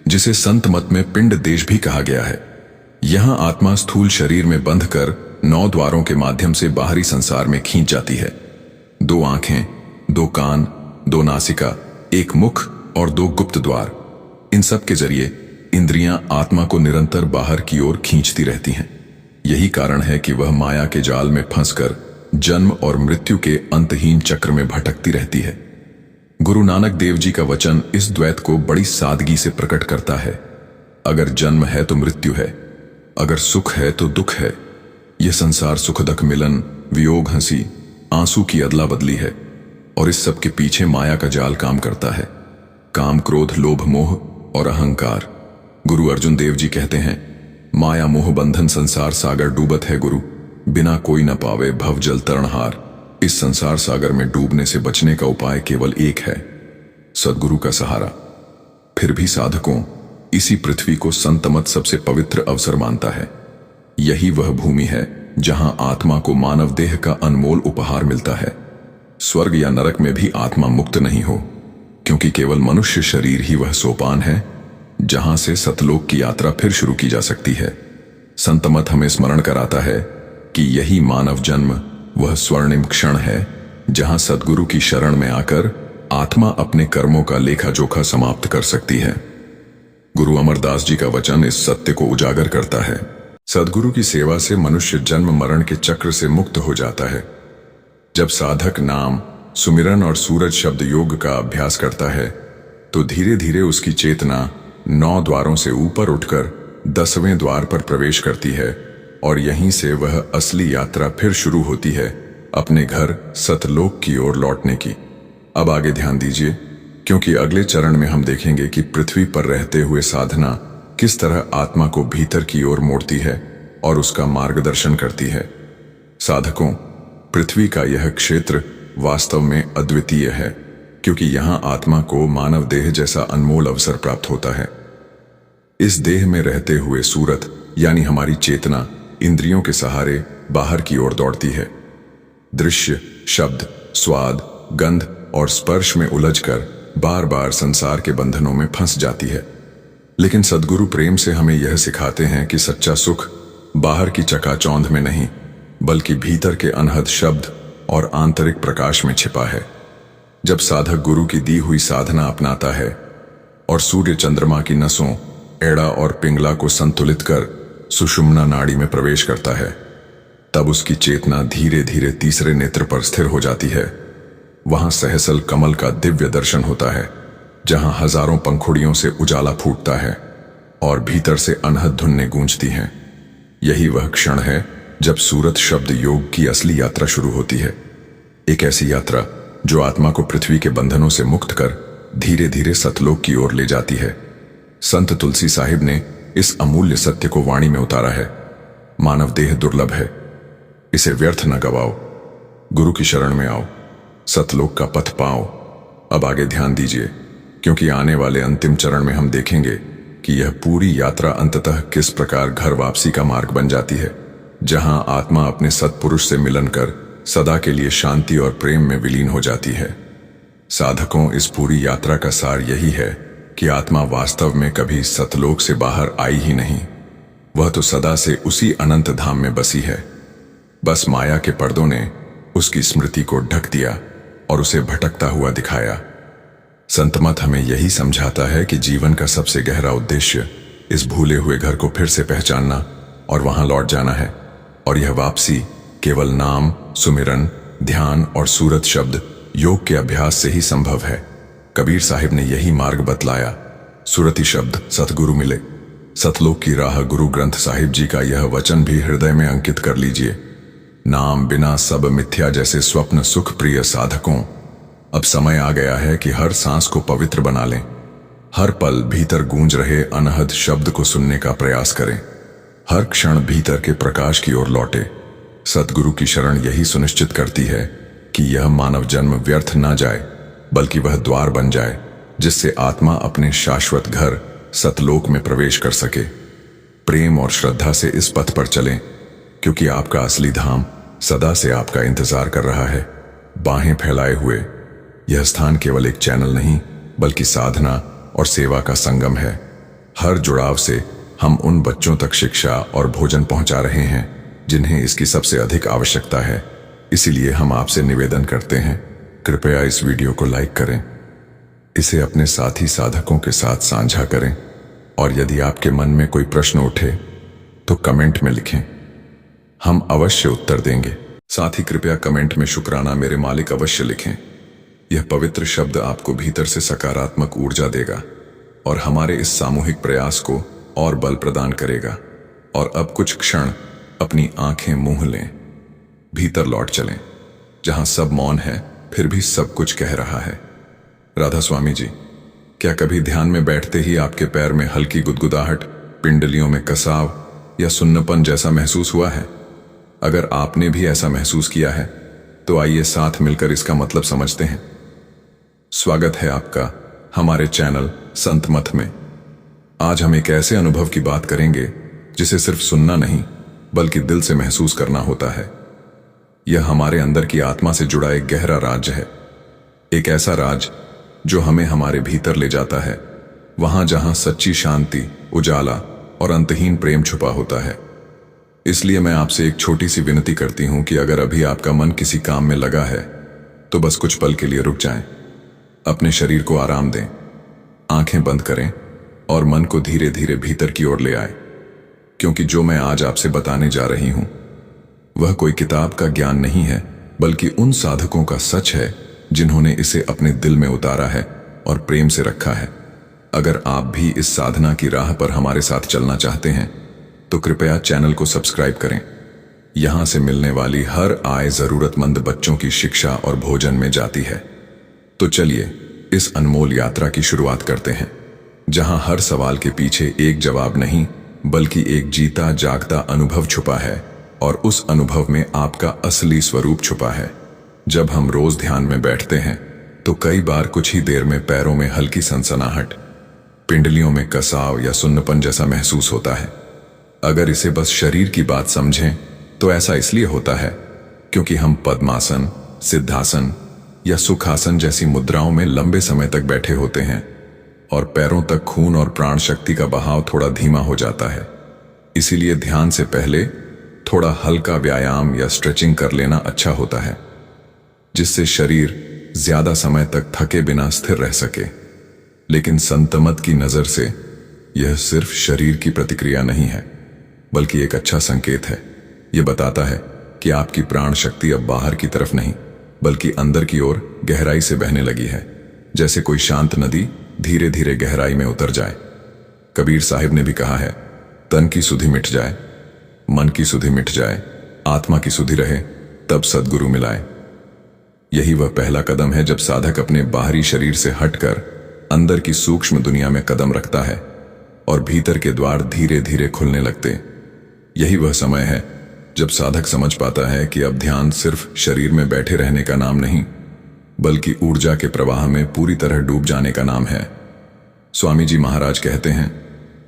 जिसे संत मत में पिंड देश भी कहा गया है। यहां आत्मा स्थूल शरीर में बंध कर 9 द्वारों के माध्यम से बाहरी संसार में खींच जाती है। 2 आंखें, 2 कान, 2 नासिका, 1 मुख और 2 गुप्त द्वार, इन सब के जरिए इंद्रियां आत्मा को निरंतर बाहर की ओर खींचती रहती हैं। यही कारण है कि वह माया के जाल में फंसकर जन्म और मृत्यु के अंतहीन चक्र में भटकती रहती है। गुरु नानक देव जी का वचन इस द्वैत को बड़ी सादगी से प्रकट करता है। अगर जन्म है तो मृत्यु है, अगर सुख है तो दुख है। यह संसार सुखदक मिलन, वियोग, हंसी, आंसू की अदला बदली है और इस सब के पीछे माया का जाल काम करता है। काम, क्रोध, लोभ, मोह और अहंकार। गुरु अर्जुन देव जी कहते हैं, माया मोह बंधन संसार सागर डूबत है गुरु, बिना कोई न पावे भव जल तरणहार। इस संसार सागर में डूबने से बचने का उपाय केवल एक है, सद्गुरु का सहारा। फिर भी साधकों इसी पृथ्वी को संतमत सबसे पवित्र अवसर मानता है। यही वह भूमि है जहां आत्मा को मानव देह का अनमोल उपहार मिलता है। स्वर्ग या नरक में भी आत्मा मुक्त नहीं हो, क्योंकि केवल मनुष्य शरीर ही वह सोपान है जहां से सतलोक की यात्रा फिर शुरू की जा सकती है। संतमत हमें स्मरण कराता है कि यही मानव जन्म वह स्वर्णिम क्षण है जहां सद्गुरु की शरण में आकर आत्मा अपने कर्मों का लेखा जोखा समाप्त कर सकती है। गुरु अमरदास जी का वचन इस सत्य को उजागर करता है। सद्गुरु की सेवा से मनुष्य जन्म मरण के चक्र से मुक्त हो जाता है। जब साधक नाम, सुमिरन और सूरज शब्द योग का अभ्यास करता है तो धीरे धीरे उसकी चेतना 9 द्वारों से ऊपर उठकर 10वें द्वार पर प्रवेश करती है और यहीं से वह असली यात्रा फिर शुरू होती है अपने घर सतलोक की ओर लौटने की। अब आगे ध्यान दीजिए, क्योंकि अगले चरण में हम देखेंगे कि पृथ्वी पर रहते हुए साधना किस तरह आत्मा को भीतर की ओर मोड़ती है और उसका मार्गदर्शन करती है। साधकों, पृथ्वी का यह क्षेत्र वास्तव में अद्वितीय है, क्योंकि यहां आत्मा को मानव देह जैसा अनमोल अवसर प्राप्त होता है। इस देह में रहते हुए सूरत यानी हमारी चेतना इंद्रियों के सहारे बाहर की ओर दौड़ती है। दृश्य, शब्द, स्वाद, गंध और स्पर्श में उलझकर बार बार संसार के बंधनों में फंस जाती है। लेकिन सद्गुरु प्रेम से हमें यह सिखाते हैं कि सच्चा सुख बाहर की चकाचौंध में नहीं, बल्कि भीतर के अनहद शब्द और आंतरिक प्रकाश में छिपा है। जब साधक गुरु की दी हुई साधना अपनाता है और सूर्य चंद्रमा की नसों, एड़ा और पिंगला को संतुलित कर सुषुम्ना नाड़ी में प्रवेश करता है, तब उसकी चेतना धीरे धीरे तीसरे नेत्र पर स्थिर हो जाती है। वहां सहसल कमल का दिव्य दर्शन होता है, जहां हजारों पंखुड़ियों से उजाला फूटता है और भीतर से अनहद धुनें गूंजती हैं। यही वह क्षण है जब सूरत शब्द योग की असली यात्रा शुरू होती है। एक ऐसी यात्रा जो आत्मा को पृथ्वी के बंधनों से मुक्त कर धीरे धीरे सतलोक की ओर ले जाती है। संत तुलसी साहिब ने इस अमूल्य सत्य को वाणी में उतारा है। मानव देह दुर्लभ है, इसे व्यर्थ न गवाओ। गुरु की शरण में आओ, सतलोक का पथ पाओ। अब आगे ध्यान दीजिए, क्योंकि आने वाले अंतिम चरण में हम देखेंगे कि यह पूरी यात्रा अंततः किस प्रकार घर वापसी का मार्ग बन जाती है, जहां आत्मा अपने सत्पुरुष से मिलन कर सदा के लिए शांति और प्रेम में विलीन हो जाती है। साधकों, इस पूरी यात्रा का सार यही है कि आत्मा वास्तव में कभी सतलोक से बाहर आई ही नहीं। वह तो सदा से उसी अनंत धाम में बसी है। बस माया के पर्दों ने उसकी स्मृति को ढक दिया और उसे भटकता हुआ दिखाया। संतमत हमें यही समझाता है कि जीवन का सबसे गहरा उद्देश्य इस भूले हुए घर को फिर से पहचानना और वहां लौट जाना है। और यह वापसी केवल नाम, सुमिरन, ध्यान और सूरत शब्द योग के अभ्यास से ही संभव है। कबीर साहिब ने यही मार्ग बतलाया। सुरती शब्द सतगुरु मिले। सतलोक की राह गुरु ग्रंथ साहिब जी का यह वचन भी हृदय में अंकित कर लीजिए। नाम बिना सब मिथ्या जैसे स्वप्न सुख प्रिय साधकों, अब समय आ गया है कि हर सांस को पवित्र बना लें। हर पल भीतर गूंज रहे अनहद शब्द को सुनने का प्रयास करें। हर क्षण भीतर के प्रकाश की ओर लौटे। सतगुरु की शरण यही सुनिश्चित करती है कि यह मानव जन्म व्यर्थ ना जाए, बल्कि वह द्वार बन जाए जिससे आत्मा अपने शाश्वत घर सतलोक में प्रवेश कर सके। प्रेम और श्रद्धा से इस पथ पर चलें, क्योंकि आपका असली धाम सदा से आपका इंतजार कर रहा है, बाहें फैलाए हुए। यह स्थान केवल एक चैनल नहीं, बल्कि साधना और सेवा का संगम है। हर जुड़ाव से हम उन बच्चों तक शिक्षा और भोजन पहुंचा रहे हैं जिन्हें इसकी सबसे अधिक आवश्यकता है। इसीलिए हम आपसे निवेदन करते हैं, कृपया इस वीडियो को लाइक करें, इसे अपने साथी साधकों के साथ साझा करें, और यदि आपके मन में कोई प्रश्न उठे तो कमेंट में लिखें, हम अवश्य उत्तर देंगे। साथ ही कृपया कमेंट में शुक्राना मेरे मालिक अवश्य लिखें। यह पवित्र शब्द आपको भीतर से सकारात्मक ऊर्जा देगा और हमारे इस सामूहिक प्रयास को और बल प्रदान करेगा। और अब कुछ क्षण अपनी आंखें मूंह लें, भीतर लौट चलें, जहां सब मौन है फिर भी सब कुछ कह रहा है। राधा स्वामी जी, क्या कभी ध्यान में बैठते ही आपके पैर में हल्की गुदगुदाहट, पिंडलियों में कसाव या सुन्नपन जैसा महसूस हुआ है? अगर आपने भी ऐसा महसूस किया है तो आइए साथ मिलकर इसका मतलब समझते हैं। स्वागत है आपका हमारे चैनल संत मत में। आज हम एक ऐसे अनुभव की बात करेंगे जिसे सिर्फ सुनना नहीं, बल्कि दिल से महसूस करना होता है। यह हमारे अंदर की आत्मा से जुड़ा एक गहरा राज है। एक ऐसा राज जो हमें हमारे भीतर ले जाता है, वहां जहां सच्ची शांति, उजाला और अंतहीन प्रेम छुपा होता है। इसलिए मैं आपसे एक छोटी सी विनती करती हूं कि अगर अभी आपका मन किसी काम में लगा है तो बस कुछ पल के लिए रुक जाएं, अपने शरीर को आराम दें, आंखें बंद करें और मन को धीरे धीरे भीतर की ओर ले आए। क्योंकि जो मैं आज आपसे बताने जा रही हूं वह कोई किताब का ज्ञान नहीं है, बल्कि उन साधकों का सच है जिन्होंने इसे अपने दिल में उतारा है और प्रेम से रखा है। अगर आप भी इस साधना की राह पर हमारे साथ चलना चाहते हैं तो कृपया चैनल को सब्सक्राइब करें। यहां से मिलने वाली हर आय जरूरतमंद बच्चों की शिक्षा और भोजन में जाती है। तो चलिए इस अनमोल यात्रा की शुरुआत करते हैं, जहां हर सवाल के पीछे एक जवाब नहीं, बल्कि एक जीता जागता अनुभव छुपा है, और उस अनुभव में आपका असली स्वरूप छुपा है। जब हम रोज ध्यान में बैठते हैं तो कई बार कुछ ही देर में पैरों में हल्की सनसनाहट, पिंडलियों में कसाव या सुन्नपन जैसा महसूस होता है। अगर इसे बस शरीर की बात समझें तो ऐसा इसलिए होता है क्योंकि हम पद्मासन, सिद्धासन या सुखासन जैसी मुद्राओं में लंबे समय तक बैठे होते हैं और पैरों तक खून और प्राण शक्ति का बहाव थोड़ा धीमा हो जाता है। इसीलिए ध्यान से पहले थोड़ा हल्का व्यायाम या स्ट्रेचिंग कर लेना अच्छा होता है, जिससे शरीर ज्यादा समय तक थके बिना स्थिर रह सके। लेकिन संतमत की नजर से यह सिर्फ शरीर की प्रतिक्रिया नहीं है, बल्कि एक अच्छा संकेत है। यह बताता है कि आपकी प्राण शक्ति अब बाहर की तरफ नहीं बल्कि अंदर की ओर गहराई से बहने लगी है, जैसे कोई शांत नदी धीरे धीरे गहराई में उतर जाए। कबीर साहिब ने भी कहा है, तन की सुधि मिट जाए, मन की सुधि मिट जाए, आत्मा की सुधि रहे, तब सद्गुरु मिलाए। यही वह पहला कदम है जब साधक अपने बाहरी शरीर से हटकर अंदर की सूक्ष्म दुनिया में कदम रखता है और भीतर के द्वार धीरे धीरे खुलने लगते। यही वह समय है जब साधक समझ पाता है कि अब ध्यान सिर्फ शरीर में बैठे रहने का नाम नहीं बल्कि ऊर्जा के प्रवाह में पूरी तरह डूब जाने का नाम है। स्वामी जी महाराज कहते हैं,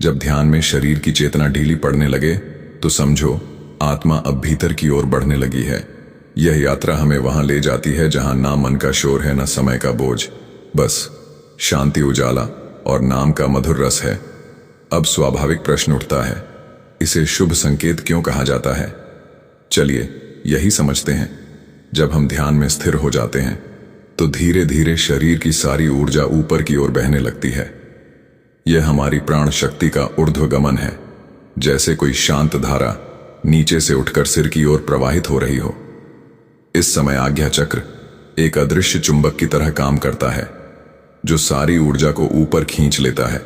जब ध्यान में शरीर की चेतना ढीली पड़ने लगे तो समझो आत्मा अब भीतर की ओर बढ़ने लगी है। यह यात्रा हमें वहां ले जाती है जहां ना मन का शोर है, ना समय का बोझ, बस शांति, उजाला और नाम का मधुर रस है। अब स्वाभाविक प्रश्न उठता है, इसे शुभ संकेत क्यों कहा जाता है? चलिए यही समझते हैं। जब हम ध्यान में स्थिर हो जाते हैं तो धीरे धीरे शरीर की सारी ऊर्जा ऊपर की ओर बहने लगती है। यह हमारी प्राण शक्ति का ऊर्ध्वगमन है, जैसे कोई शांत धारा नीचे से उठकर सिर की ओर प्रवाहित हो रही हो। इस समय आज्ञा चक्र एक अदृश्य चुंबक की तरह काम करता है, जो सारी ऊर्जा को ऊपर खींच लेता है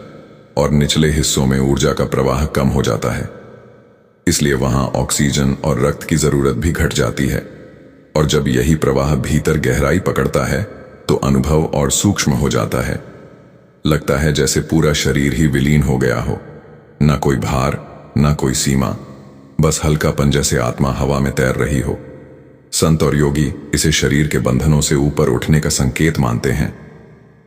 और निचले हिस्सों में ऊर्जा का प्रवाह कम हो जाता है। इसलिए वहां ऑक्सीजन और रक्त की जरूरत भी घट जाती है। और जब यही प्रवाह भीतर गहराई पकड़ता है तो अनुभव और सूक्ष्म हो जाता है। लगता है जैसे पूरा शरीर ही विलीन हो गया हो, ना कोई भार, ना कोई सीमा, बस हल्कापन, जैसे आत्मा हवा में तैर रही हो। संत और योगी इसे शरीर के बंधनों से ऊपर उठने का संकेत मानते हैं।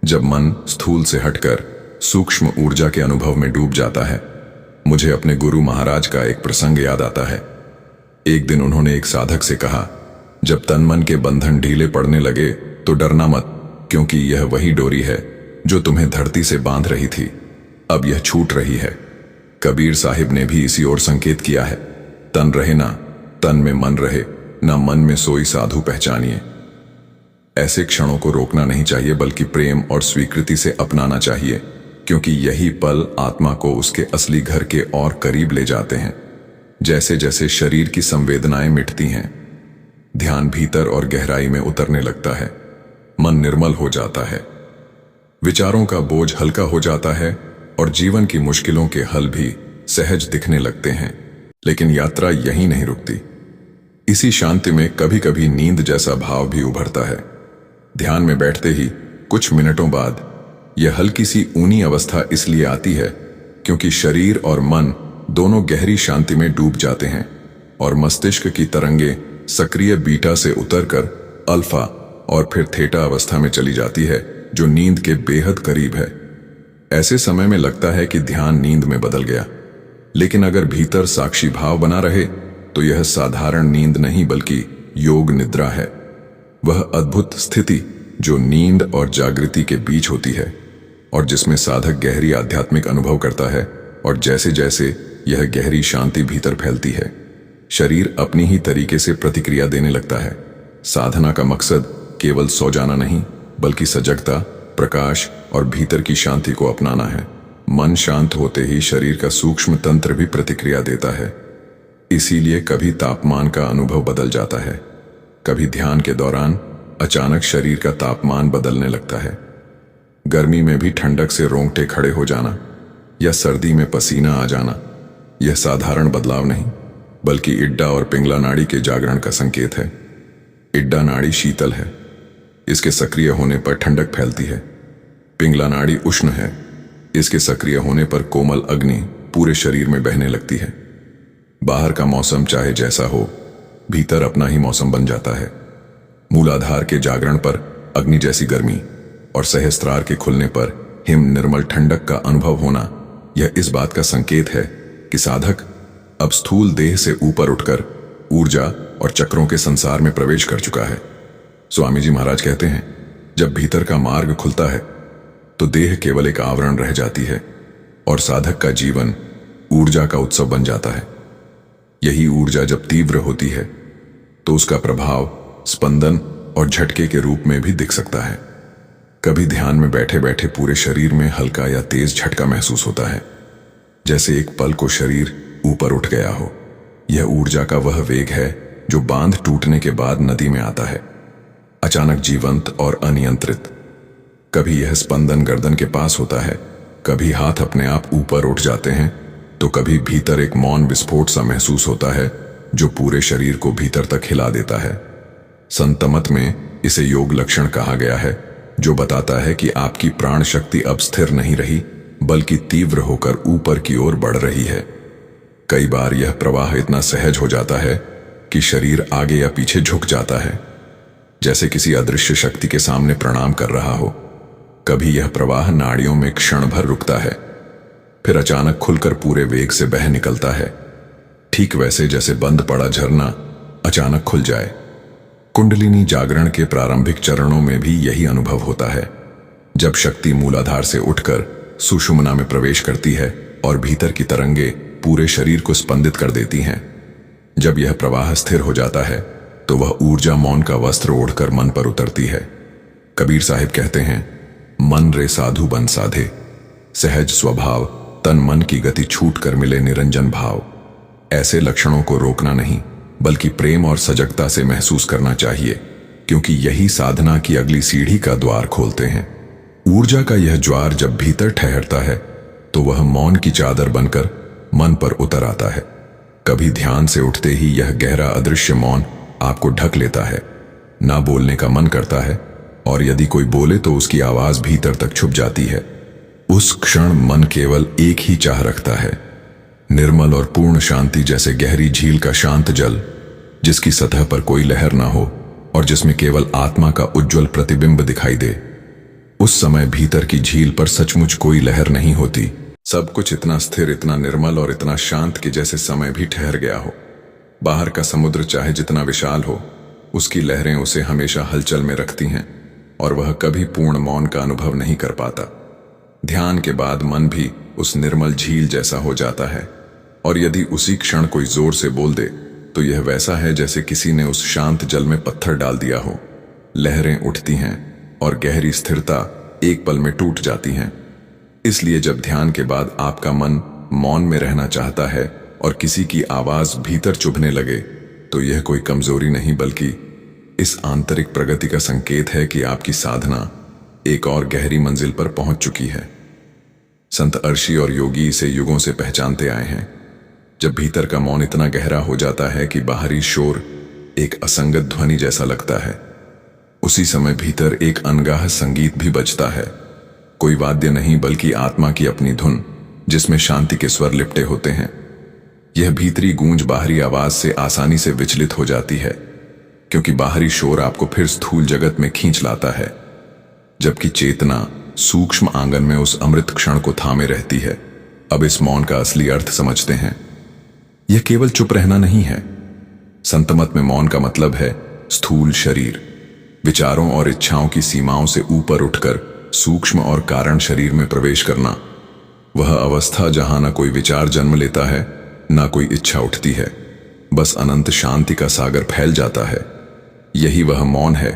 जब मन स्थूल से हटकर सूक्ष्म ऊर्जा के अनुभव में डूब जाता है। मुझे अपने गुरु महाराज का एक प्रसंग याद आता है। एक दिन उन्होंने एक साधक से कहा, जब तन मन के बंधन ढीले पड़ने लगे तो डरना मत, क्योंकि यह वही डोरी है जो तुम्हें धरती से बांध रही थी, अब यह छूट रही है। कबीर साहिब ने भी इसी ओर संकेत किया है, तन रहे ना तन में मन रहे, ना मन में सोई साधु पहचानिए। ऐसे क्षणों को रोकना नहीं चाहिए बल्कि प्रेम और स्वीकृति से अपनाना चाहिए, क्योंकि यही पल आत्मा को उसके असली घर के और करीब ले जाते हैं। जैसे जैसे शरीर की संवेदनाएं मिटती हैं, ध्यान भीतर और गहराई में उतरने लगता है, मन निर्मल हो जाता है, विचारों का बोझ हल्का हो जाता है और जीवन की मुश्किलों के हल भी सहज दिखने लगते हैं। लेकिन यात्रा यहीं नहीं रुकती। इसी शांति में कभी कभी नींद जैसा भाव भी उभरता है। ध्यान में बैठते ही कुछ मिनटों बाद यह हल्की सी ऊनी अवस्था इसलिए आती है क्योंकि शरीर और मन दोनों गहरी शांति में डूब जाते हैं और मस्तिष्क की तरंगे सक्रिय बीटा से उतरकर अल्फा और फिर थीटा अवस्था में चली जाती है, जो नींद के बेहद करीब है। ऐसे समय में लगता है कि ध्यान नींद में बदल गया, लेकिन अगर भीतर साक्षी भाव बना रहे तो यह साधारण नींद नहीं बल्कि योग निद्रा है। वह अद्भुत स्थिति जो नींद और जागृति के बीच होती है और जिसमें साधक गहरी आध्यात्मिक अनुभव करता है। और जैसे जैसे यह गहरी शांति भीतर फैलती है, शरीर अपनी ही तरीके से प्रतिक्रिया देने लगता है। साधना का मकसद केवल सो जाना नहीं बल्कि सजगता, प्रकाश और भीतर की शांति को अपनाना है। मन शांत होते ही शरीर का सूक्ष्म तंत्र भी प्रतिक्रिया देता है। इसीलिए कभी तापमान का अनुभव बदल जाता है, कभी ध्यान के दौरान अचानक शरीर का तापमान बदलने लगता है। गर्मी में भी ठंडक से रोंगटे खड़े हो जाना या सर्दी में पसीना आ जाना, यह साधारण बदलाव नहीं बल्कि इड्डा और पिंगला नाड़ी के जागरण का संकेत है। इड्डा नाड़ी शीतल है, इसके सक्रिय होने पर ठंडक फैलती है। पिंगला नाड़ी उष्ण है, इसके सक्रिय होने पर कोमल अग्नि पूरे शरीर में बहने लगती है। बाहर का मौसम चाहे जैसा हो, भीतर अपना ही मौसम बन जाता है। मूलाधार के जागरण पर अग्नि जैसी गर्मी और सहस्त्रार के खुलने पर हिम निर्मल ठंडक का अनुभव होना, यह इस बात का संकेत है कि साधक अब स्थूल देह से ऊपर उठकर ऊर्जा और चक्रों के संसार में प्रवेश कर चुका है। स्वामी जी महाराज कहते हैं, जब भीतर का मार्ग खुलता है तो देह केवल एक आवरण रह जाती है और साधक का जीवन ऊर्जा का उत्सव बन जाता है। यही ऊर्जा जब तीव्र होती है तो उसका प्रभाव स्पंदन और झटके के रूप में भी दिख सकता है। कभी ध्यान में बैठे बैठे पूरे शरीर में हल्का या तेज झटका महसूस होता है, जैसे एक पल को शरीर ऊपर उठ गया हो। यह ऊर्जा का वह वेग है जो बांध टूटने के बाद नदी में आता है, अचानक जीवंत और अनियंत्रित। कभी यह स्पंदन गर्दन के पास होता है, कभी हाथ अपने आप ऊपर उठ जाते हैं, तो कभी भीतर एक मौन विस्फोट सा महसूस होता है जो पूरे शरीर को भीतर तक हिला देता है। संत मत में इसे योग लक्षण कहा गया है, जो बताता है कि आपकी प्राण शक्ति अब स्थिर नहीं रही, बल्कि तीव्र होकर ऊपर की ओर बढ़ रही है। कई बार यह प्रवाह इतना सहज हो जाता है कि शरीर आगे या पीछे झुक जाता है, जैसे किसी अदृश्य शक्ति के सामने प्रणाम कर रहा हो। कभी यह प्रवाह नाड़ियों में क्षण भर रुकता है, फिर अचानक खुलकर पूरे वेग से बह निकलता है, ठीक वैसे जैसे बंद पड़ा झरना अचानक खुल जाए। कुंडलिनी जागरण के प्रारंभिक चरणों में भी यही अनुभव होता है, जब शक्ति मूलाधार से उठकर सुषुम्ना में प्रवेश करती है और भीतर की तरंगे पूरे शरीर को स्पंदित कर देती हैं। जब यह प्रवाह स्थिर हो जाता है तो वह ऊर्जा मौन का वस्त्र ओढ़कर मन पर उतरती है। कबीर साहिब कहते हैं, मन रे साधु बन साधे, सहज स्वभाव तन मन की गति छूट कर मिले निरंजन भाव। ऐसे लक्षणों को रोकना नहीं, बल्कि प्रेम और सजगता से महसूस करना चाहिए, क्योंकि यही साधना की अगली सीढ़ी का द्वार खोलते हैं। ऊर्जा का यह ज्वार जब भीतर ठहरता है तो वह मौन की चादर बनकर मन पर उतर आता है। कभी ध्यान से उठते ही यह गहरा अदृश्य मौन आपको ढक लेता है, ना बोलने का मन करता है, और यदि कोई बोले तो उसकी आवाज भीतर तक छुप जाती है। उस क्षण मन केवल एक ही चाह रखता है, निर्मल और पूर्ण शांति, जैसे गहरी झील का शांत जल, जिसकी सतह पर कोई लहर ना हो और जिसमें केवल आत्मा का उज्जवल प्रतिबिंब दिखाई दे। उस समय भीतर की झील पर सचमुच कोई लहर नहीं होती। सब कुछ इतना स्थिर, इतना निर्मल और इतना शांत कि जैसे समय भी ठहर गया हो। बाहर का समुद्र चाहे जितना विशाल हो, उसकी लहरें उसे हमेशा हलचल में रखती हैं और वह कभी पूर्ण मौन का अनुभव नहीं कर पाता। ध्यान के बाद मन भी उस निर्मल झील जैसा हो जाता है, और यदि उसी क्षण कोई जोर से बोल दे तो यह वैसा है जैसे किसी ने उस शांत जल में पत्थर डाल दिया हो। लहरें उठती हैं और गहरी स्थिरता एक पल में टूट जाती हैं। इसलिए जब ध्यान के बाद आपका मन मौन में रहना चाहता है और किसी की आवाज भीतर चुभने लगे, तो यह कोई कमजोरी नहीं, बल्कि इस आंतरिक प्रगति का संकेत है कि आपकी साधना एक और गहरी मंजिल पर पहुंच चुकी है। संत अर्षि और योगी इसे युगों से पहचानते आए हैं। जब भीतर का मौन इतना गहरा हो जाता है कि बाहरी शोर एक असंगत ध्वनि जैसा लगता है, उसी समय भीतर एक अनगाह संगीत भी बजता है। कोई वाद्य नहीं, बल्कि आत्मा की अपनी धुन, जिसमें शांति के स्वर लिपटे होते हैं। यह भीतरी गूंज बाहरी आवाज से आसानी से विचलित हो जाती है, क्योंकि बाहरी शोर आपको फिर स्थूल जगत में खींच लाता है, जबकि चेतना सूक्ष्म आंगन में उस अमृत क्षण को थामे रहती है। अब इस मौन का असली अर्थ समझते हैं। यह केवल चुप रहना नहीं है। संत मत में मौन का मतलब है स्थूल शरीर, विचारों और इच्छाओं की सीमाओं से ऊपर उठकर सूक्ष्म और कारण शरीर में प्रवेश करना। वह अवस्था जहां न कोई विचार जन्म लेता है, ना कोई इच्छा उठती है, बस अनंत शांति का सागर फैल जाता है। यही वह मौन है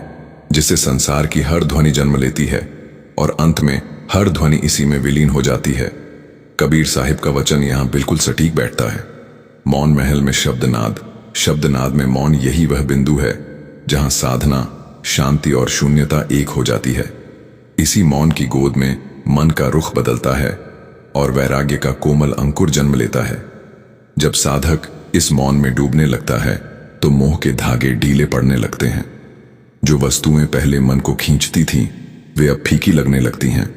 जिससे संसार की हर ध्वनि जन्म लेती है और अंत में हर ध्वनि इसी में विलीन हो जाती है। कबीर साहिब का वचन यहां बिल्कुल सटीक बैठता है। मौन महल में शब्दनाद, शब्दनाद में मौन, यही वह बिंदु है जहां साधना, शांति और शून्यता एक हो जाती है। इसी मौन की गोद में मन का रुख बदलता है और वैराग्य का कोमल अंकुर जन्म लेता है। जब साधक इस मौन में डूबने लगता है तो मोह के धागे ढीले पड़ने लगते हैं। जो वस्तुएं पहले मन को खींचती थीं, वे अब फीकी लगने लगती हैं।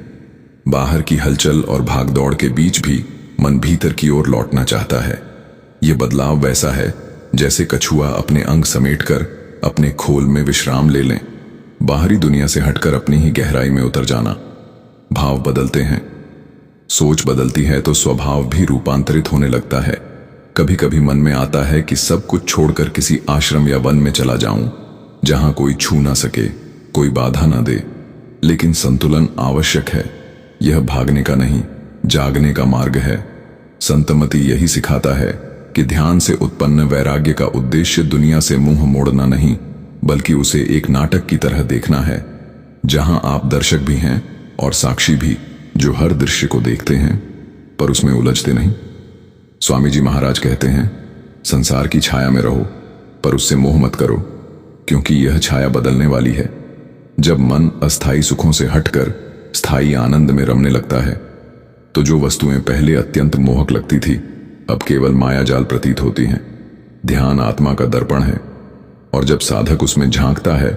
बाहर की हलचल और भागदौड़ के बीच भी मन भीतर की ओर लौटना चाहता है। ये बदलाव वैसा है जैसे कछुआ अपने अंग समेटकर अपने खोल में विश्राम ले लें। बाहरी दुनिया से हटकर अपनी ही गहराई में उतर जाना। भाव बदलते हैं, सोच बदलती है तो स्वभाव भी रूपांतरित होने लगता है। कभी कभी मन में आता है कि सब कुछ छोड़कर किसी आश्रम या वन में चला जाऊं, जहां कोई छू ना सके, कोई बाधा ना दे। लेकिन संतुलन आवश्यक है। यह भागने का नहीं, जागने का मार्ग है। संतमति यही सिखाता है कि ध्यान से उत्पन्न वैराग्य का उद्देश्य दुनिया से मुंह मोड़ना नहीं, बल्कि उसे एक नाटक की तरह देखना है, जहां आप दर्शक भी हैं और साक्षी भी, जो हर दृश्य को देखते हैं पर उसमें उलझते नहीं। स्वामी जी महाराज कहते हैं, संसार की छाया में रहो पर उससे मोह मत करो, क्योंकि यह छाया बदलने वाली है। जब मन अस्थायी सुखों से हटकर स्थायी आनंद में रमने लगता है, तो जो वस्तुएं पहले अत्यंत मोहक लगती थी, अब केवल मायाजाल प्रतीत होती हैं। ध्यान आत्मा का दर्पण है, और जब साधक उसमें झांकता है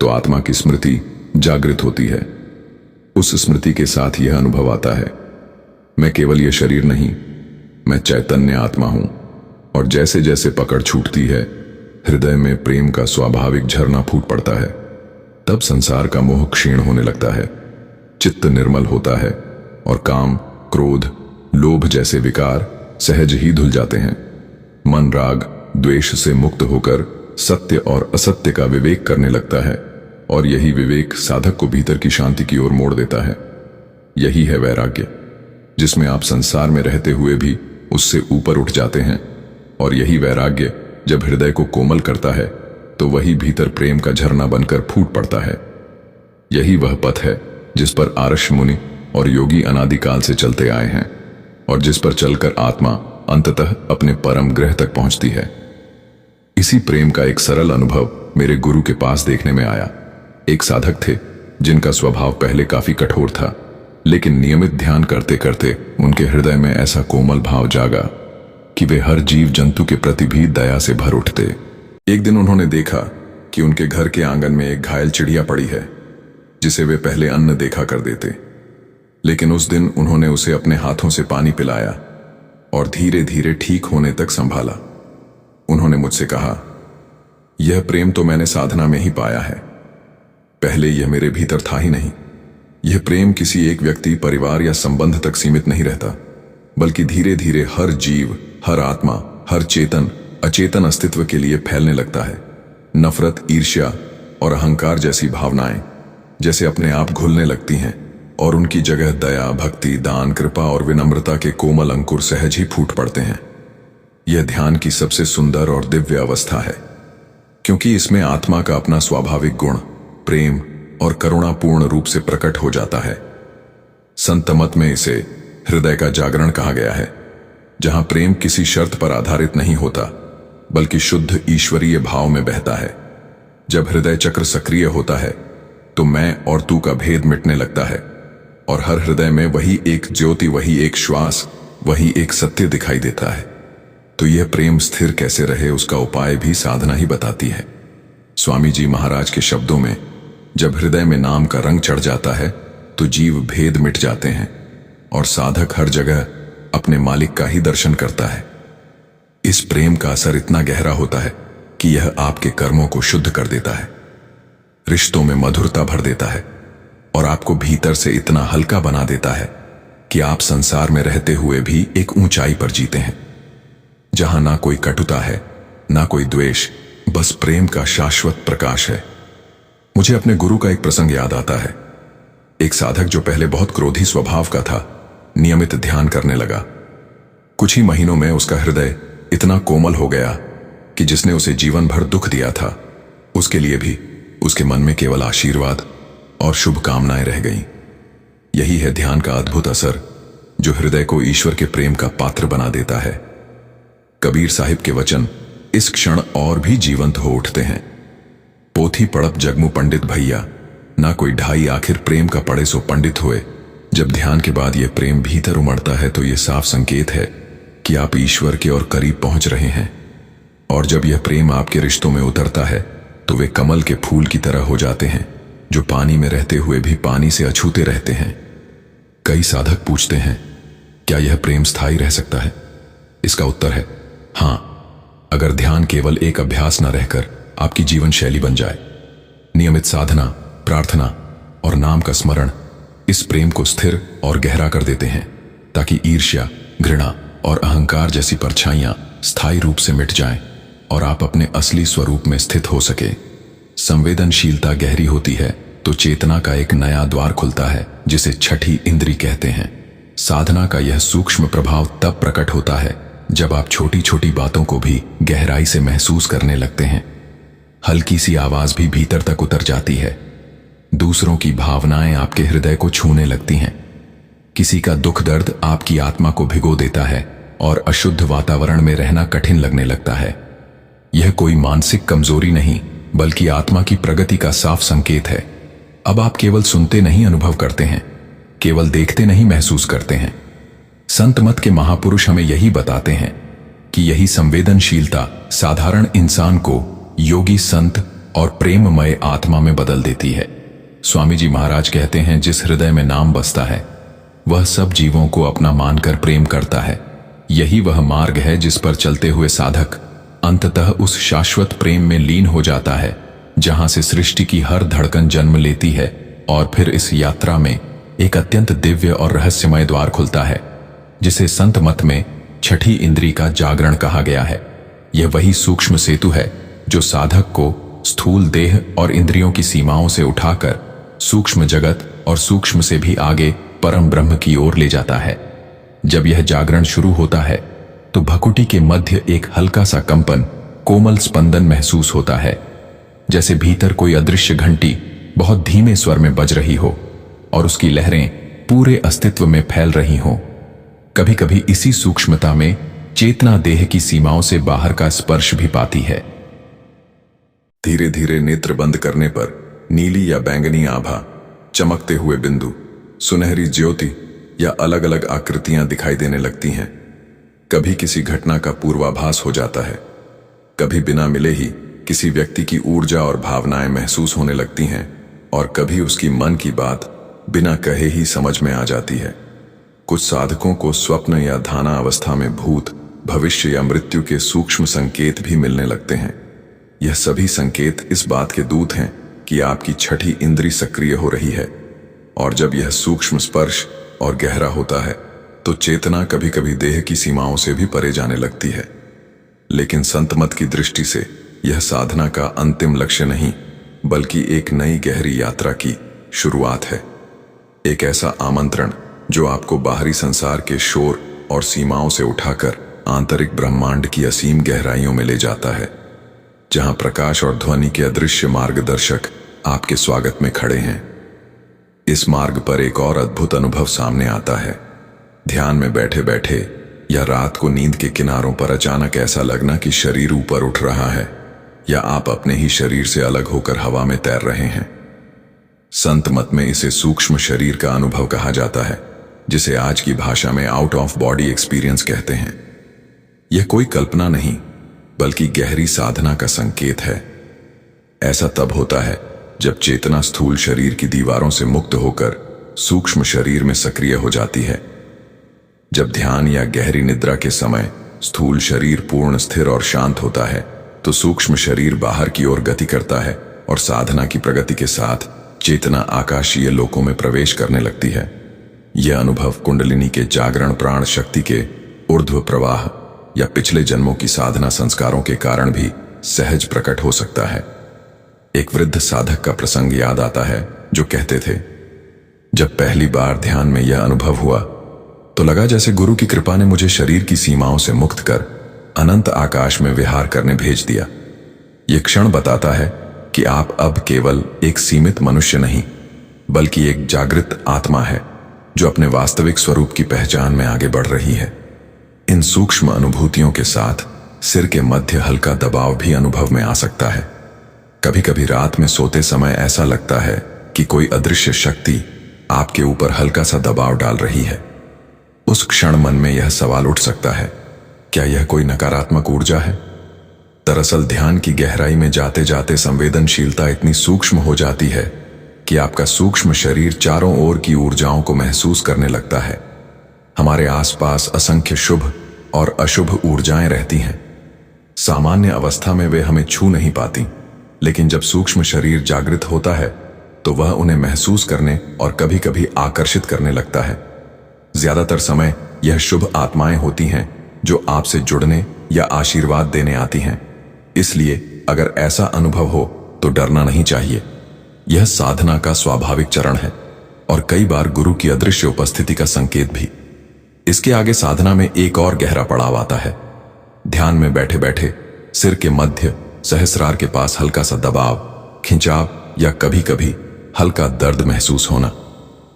तो आत्मा की स्मृति जागृत होती है। उस स्मृति के साथ यह अनुभव आता है, मैं केवल यह शरीर नहीं, मैं चैतन्य आत्मा हूं। और जैसे जैसे पकड़ छूटती है, हृदय में प्रेम का स्वाभाविक झरना फूट पड़ता है। तब संसार का मोह क्षीण होने लगता है, चित्त निर्मल होता है, और काम, क्रोध, लोभ जैसे विकार सहज ही धुल जाते हैं। मन राग, द्वेष से मुक्त होकर सत्य और असत्य का विवेक करने लगता है, और यही विवेक साधक को भीतर की शांति की ओर मोड़ देता है। यही है वैराग्य, जिसमें आप संसार में रहते हुए भी उससे ऊपर उठ जाते हैं। और यही वैराग्य जब हृदय को कोमल करता है, तो वही भीतर प्रेम का झरना बनकर फूट पड़ता है। यही वह पथ है जिस पर आर्ष मुनि और योगी अनादिकाल से चलते आए हैं, और जिस पर चलकर आत्मा अंततः अपने परम गृह तक पहुंचती है। इसी प्रेम का एक सरल अनुभव मेरे गुरु के पास देखने में आया। एक साधक थे जिनका स्वभाव पहले काफी कठोर था, लेकिन नियमित ध्यान करते करते उनके हृदय में ऐसा कोमल भाव जागा कि वे हर जीव जंतु के प्रति भी दया से भर उठते। एक दिन उन्होंने देखा कि उनके घर के आंगन में एक घायल चिड़िया पड़ी है, जिसे वे पहले अन्न देखा कर देते। लेकिन उस दिन उन्होंने उसे अपने हाथों से पानी पिलाया और धीरे धीरे ठीक होने तक संभाला। उन्होंने मुझसे कहा, यह प्रेम तो मैंने साधना में ही पाया है, पहले यह मेरे भीतर था ही नहीं। यह प्रेम किसी एक व्यक्ति, परिवार या संबंध तक सीमित नहीं रहता, बल्कि धीरे धीरे हर जीव, हर आत्मा, हर चेतन अचेतन अस्तित्व के लिए फैलने लगता है। नफरत, ईर्ष्या और अहंकार जैसी भावनाएं जैसे अपने आप घुलने लगती हैं, और उनकी जगह दया, भक्ति, दान, कृपा और विनम्रता के कोमल अंकुर सहज ही फूट पड़ते हैं। यह ध्यान की सबसे सुंदर और दिव्य अवस्था है, क्योंकि इसमें आत्मा का अपना स्वाभाविक गुण, प्रेम और करुणापूर्ण रूप से प्रकट हो जाता है। संत मत में इसे हृदय का जागरण कहा गया है, जहां प्रेम किसी शर्त पर आधारित नहीं होता, बल्कि शुद्ध ईश्वरीय भाव में बहता है। जब हृदय चक्र सक्रिय होता है, तो मैं और तू का भेद मिटने लगता है, और हर हृदय में वही एक ज्योति, वही एक श्वास, वही एक सत्य दिखाई देता है। तो यह प्रेम स्थिर कैसे रहे, उसका उपाय भी साधना ही बताती है। स्वामी जी महाराज के शब्दों में, जब हृदय में नाम का रंग चढ़ जाता है, तो जीव भेद मिट जाते हैं, और साधक हर जगह अपने मालिक का ही दर्शन करता है। इस प्रेम का असर इतना गहरा होता है कि यह आपके कर्मों को शुद्ध कर देता है, रिश्तों में मधुरता भर देता है, और आपको भीतर से इतना हल्का बना देता है कि आप संसार में रहते हुए भी एक ऊंचाई पर जीते हैं, जहां ना कोई कटुता है, ना कोई द्वेष, बस प्रेम का शाश्वत प्रकाश है। मुझे अपने गुरु का एक प्रसंग याद आता है। एक साधक जो पहले बहुत क्रोधी स्वभाव का था, नियमित ध्यान करने लगा। कुछ ही महीनों में उसका हृदय इतना कोमल हो गया कि जिसने उसे जीवन भर दुख दिया था, उसके लिए भी उसके मन में केवल आशीर्वाद और शुभकामनाएं रह गईं। यही है ध्यान का अद्भुत असर, जो हृदय को ईश्वर के प्रेम का पात्र बना देता है। कबीर साहिब के वचन इस क्षण और भी जीवंत हो उठते हैं। पोथी पड़प जगमू पंडित भैया, ना कोई ढाई आखिर प्रेम का पड़े सो पंडित हुए। जब ध्यान के बाद यह प्रेम भीतर उमड़ता है, तो यह साफ संकेत है कि आप ईश्वर के और करीब पहुंच रहे हैं। और जब यह प्रेम आपके रिश्तों में उतरता है, तो वे कमल के फूल की तरह हो जाते हैं, जो पानी में रहते हुए भी पानी से अछूते रहते हैं। कई साधक पूछते हैं, क्या यह प्रेम स्थायी रह सकता है? इसका उत्तर है हां, अगर ध्यान केवल एक अभ्यास न रहकर आपकी जीवन शैली बन जाए। नियमित साधना, प्रार्थना और नाम का स्मरण इस प्रेम को स्थिर और गहरा कर देते हैं, ताकि ईर्ष्या, घृणा और अहंकार जैसी परछाइयां स्थायी रूप से मिट जाएं और आप अपने असली स्वरूप में स्थित हो सके। संवेदनशीलता गहरी होती है तो चेतना का एक नया द्वार खुलता है, जिसे छठी इंद्री कहते हैं। साधना का यह सूक्ष्म प्रभाव तब प्रकट होता है जब आप छोटी छोटी बातों को भी गहराई से महसूस करने लगते हैं। हल्की सी आवाज भी भीतर तक उतर जाती है। दूसरों की भावनाएं आपके हृदय को छूने लगती हैं। किसी का दुख दर्द आपकी आत्मा को भिगो देता है और अशुद्ध वातावरण में रहना कठिन लगने लगता है। यह कोई मानसिक कमजोरी नहीं बल्कि आत्मा की प्रगति का साफ संकेत है। अब आप केवल सुनते नहीं अनुभव करते हैं, केवल देखते नहीं महसूस करते हैं। संत मत के महापुरुष हमें यही बताते हैं कि यही संवेदनशीलता साधारण इंसान को योगी, संत और प्रेममय आत्मा में बदल देती है। स्वामी जी महाराज कहते हैं, जिस हृदय में नाम बसता है वह सब जीवों को अपना मानकर प्रेम करता है। यही वह मार्ग है जिस पर चलते हुए साधक अंततः उस शाश्वत प्रेम में लीन हो जाता है जहां से सृष्टि की हर धड़कन जन्म लेती है, और फिर इस यात्रा में एक अत्यंत दिव्य और रहस्यमय द्वार खुलता है जिसे संत मत में छठी इंद्री का जागरण कहा गया है। यह वही सूक्ष्म सेतु है जो साधक को स्थूल देह और इंद्रियों की सीमाओं से उठाकर सूक्ष्म जगत और सूक्ष्म से भी आगे परम ब्रह्म की ओर ले जाता है। जब यह जागरण शुरू होता है तो भकुटी के मध्य एक हल्का सा कंपन, कोमल स्पंदन महसूस होता है, जैसे भीतर कोई अदृश्य घंटी बहुत धीमे स्वर में बज रही हो और उसकी लहरें पूरे अस्तित्व में फैल रही हों। कभी कभी इसी सूक्ष्मता में चेतना देह की सीमाओं से बाहर का स्पर्श भी पाती है। धीरे धीरे नेत्र बंद करने पर नीली या बैंगनी आभा, चमकते हुए बिंदु, सुनहरी ज्योति या अलग अलग आकृतियां दिखाई देने लगती हैं। कभी किसी घटना का पूर्वाभास हो जाता है, कभी बिना मिले ही किसी व्यक्ति की ऊर्जा और भावनाएं महसूस होने लगती हैं, और कभी उसकी मन की बात बिना कहे ही समझ में आ जाती है। कुछ साधकों को स्वप्न या ध्याना अवस्था में भूत, भविष्य या मृत्यु के सूक्ष्म संकेत भी मिलने लगते हैं। यह सभी संकेत इस बात के दूत हैं कि आपकी छठी इंद्री सक्रिय हो रही है, और जब यह सूक्ष्म स्पर्श और गहरा होता है तो चेतना कभी कभी देह की सीमाओं से भी परे जाने लगती है। लेकिन संत मत की दृष्टि से यह साधना का अंतिम लक्ष्य नहीं बल्कि एक नई गहरी यात्रा की शुरुआत है। एक ऐसा आमंत्रण जो आपको बाहरी संसार के शोर और सीमाओं से उठाकर आंतरिक ब्रह्मांड की असीम गहराइयों में ले जाता है, जहां प्रकाश और ध्वनि के अदृश्य मार्गदर्शक आपके स्वागत में खड़े हैं। इस मार्ग पर एक और अद्भुत अनुभव सामने आता है। ध्यान में बैठे बैठे या रात को नींद के किनारों पर अचानक ऐसा लगना कि शरीर ऊपर उठ रहा है या आप अपने ही शरीर से अलग होकर हवा में तैर रहे हैं। संत मत में इसे सूक्ष्म शरीर का अनुभव कहा जाता है, जिसे आज की भाषा में आउट ऑफ बॉडी एक्सपीरियंस कहते हैं। यह कोई कल्पना नहीं बल्कि गहरी साधना का संकेत है। ऐसा तब होता है जब चेतना स्थूल शरीर की दीवारों से मुक्त होकर सूक्ष्म शरीर में सक्रिय हो जाती है। जब ध्यान या गहरी निद्रा के समय स्थूल शरीर पूर्ण स्थिर और शांत होता है तो सूक्ष्म शरीर बाहर की ओर गति करता है और साधना की प्रगति के साथ चेतना आकाशीय लोकों में प्रवेश करने लगती है। यह अनुभव कुंडलिनी के जागरण, प्राण शक्ति के ऊर्ध्व प्रवाह या पिछले जन्मों की साधना संस्कारों के कारण भी सहज प्रकट हो सकता है। एक वृद्ध साधक का प्रसंग याद आता है जो कहते थे, जब पहली बार ध्यान में यह अनुभव हुआ तो लगा जैसे गुरु की कृपा ने मुझे शरीर की सीमाओं से मुक्त कर अनंत आकाश में विहार करने भेज दिया। यह क्षण बताता है कि आप अब केवल एक सीमित मनुष्य नहीं बल्कि एक जागृत आत्मा है जो अपने वास्तविक स्वरूप की पहचान में आगे बढ़ रही है। इन सूक्ष्म अनुभूतियों के साथ सिर के मध्य हल्का दबाव भी अनुभव में आ सकता है। कभी कभी रात में सोते समय ऐसा लगता है कि कोई अदृश्य शक्ति आपके ऊपर हल्का सा दबाव डाल रही है। उस क्षण मन में यह सवाल उठ सकता है, क्या यह कोई नकारात्मक ऊर्जा है? दरअसल ध्यान की गहराई में जाते जाते संवेदनशीलता इतनी सूक्ष्म हो जाती है कि आपका सूक्ष्म शरीर चारों ओर की ऊर्जाओं को महसूस करने लगता है। हमारे आसपास असंख्य शुभ और अशुभ ऊर्जाएं रहती हैं। सामान्य अवस्था में वे हमें छू नहीं पाती, लेकिन जब सूक्ष्म शरीर जागृत होता है तो वह उन्हें महसूस करने और कभी कभी आकर्षित करने लगता है। ज्यादातर समय यह शुभ आत्माएं होती हैं जो आपसे जुड़ने या आशीर्वाद देने आती हैं। इसलिए अगर ऐसा अनुभव हो तो डरना नहीं चाहिए। यह साधना का स्वाभाविक चरण है और कई बार गुरु की अदृश्य उपस्थिति का संकेत भी। इसके आगे साधना में एक और गहरा पड़ाव आता है। ध्यान में बैठे बैठे सिर के मध्य सहस्रार के पास हल्का सा दबाव, खिंचाव या कभी कभी हल्का दर्द महसूस होना।